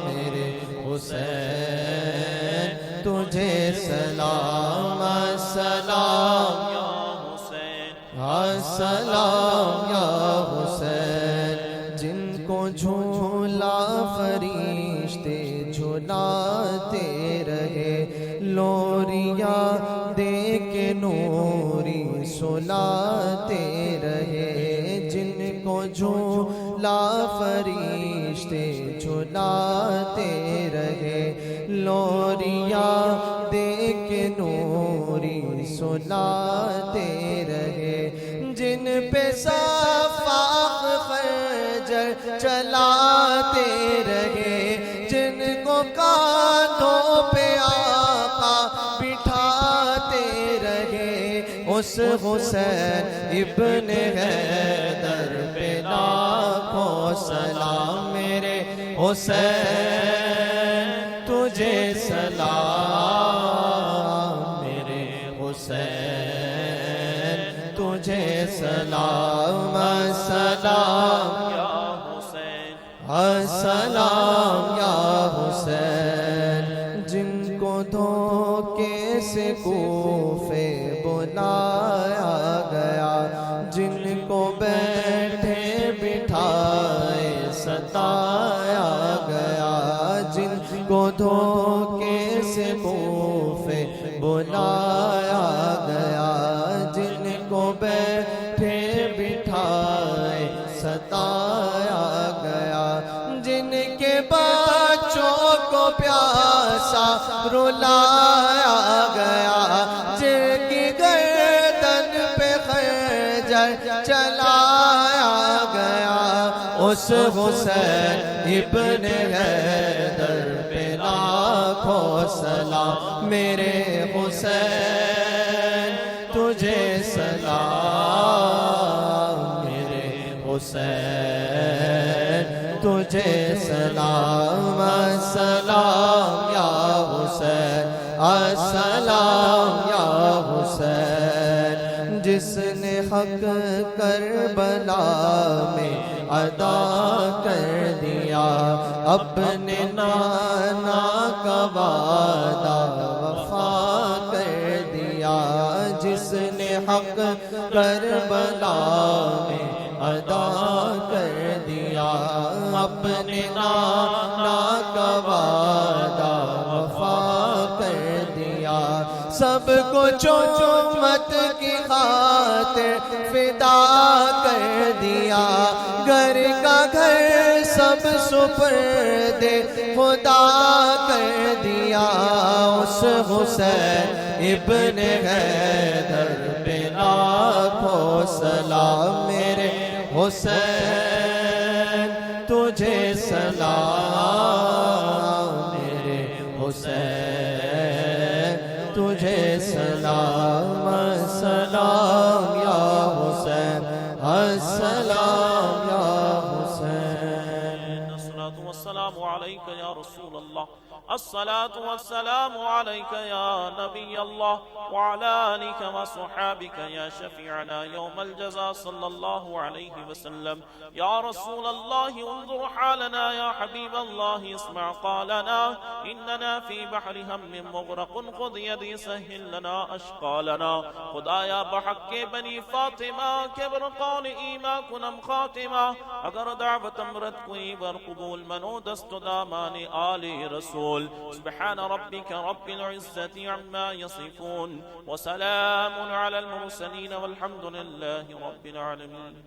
میرے حسین تجھے سلام. السلام یا حسین، السلام یا حسین، جن کو جھولا فرشتے جھولاتے رہے، لوریاں دے کے نوری سلاتے رہے، جن کو جھولا فرشتے جھولاتے رہے، لوریاں دے کے نوری سلاتے رہے، جن پہ صفاق خنجر چلاتے رہے، جن کو کانھوں پہ آقا بٹھاتے رہے. اس حسین ابن حیدر پہ لاکھوں سلام، میرے حسین تجھے سلام، میرے حسین تجھے سلام. السلام یا حسین، السلام یا حسین، جن کو دھوکے سے کوفے بلایا گیا، جن کو بیٹھے بٹھائے ستایا گیا، جن کو دھوکے سے کوفے بلایا گیا، جن کو بیٹھے بٹھائے ستایا گیا، جن کے بچوں کو پیاسا رلایا گیا، جن کی گردن پہ خنجر چلایا گیا. اس حسین ابن حیدر پہ لاکھوں سلام، میرے حسین تجھے سلام، میرے حسین تجھے سلام. السلام یا حسین، السلام یا حسین، جس نے حق کربلا میں ادا کر دیا، اپنے نانا کا وعدہ وفا کر دیا، جس نے حق کربلا میں ادا کر دیا، اپنے نانا کا وعدہ وفا کر دیا، سب کو امت کی خاطر فدا کر دیا، گھر کا گھر سب سپرد خدا کر دیا. اس حسین ابن حیدر پہ لاکھوں سلام، میرے حسین تجھے سلام، میرے حسین تجھے سلام. السلام یا حسین، السلام یا حسین. الصلاة والسلام عليك يا رسول الله، الصلاة والسلام عليك يا نبي الله، وعلى آلك وصحابك يا شفيعنا يوم الجزاء صلى الله عليه وسلم. يا رسول الله انظر حالنا، يا حبيب الله اسمع قالنا، إننا في بحر هم مغرق، خذ يدي سهل لنا أشقالنا. خدایا بحق بنی فاطمہ کے برقال ایما کنم خاتمہ، اگر دعوت امرت کوئی بر قبول منو دست دامان آل رسول. سبحان ربك رب العزة عما يصفون، وسلام على المرسلين، والحمد لله رب العالمين.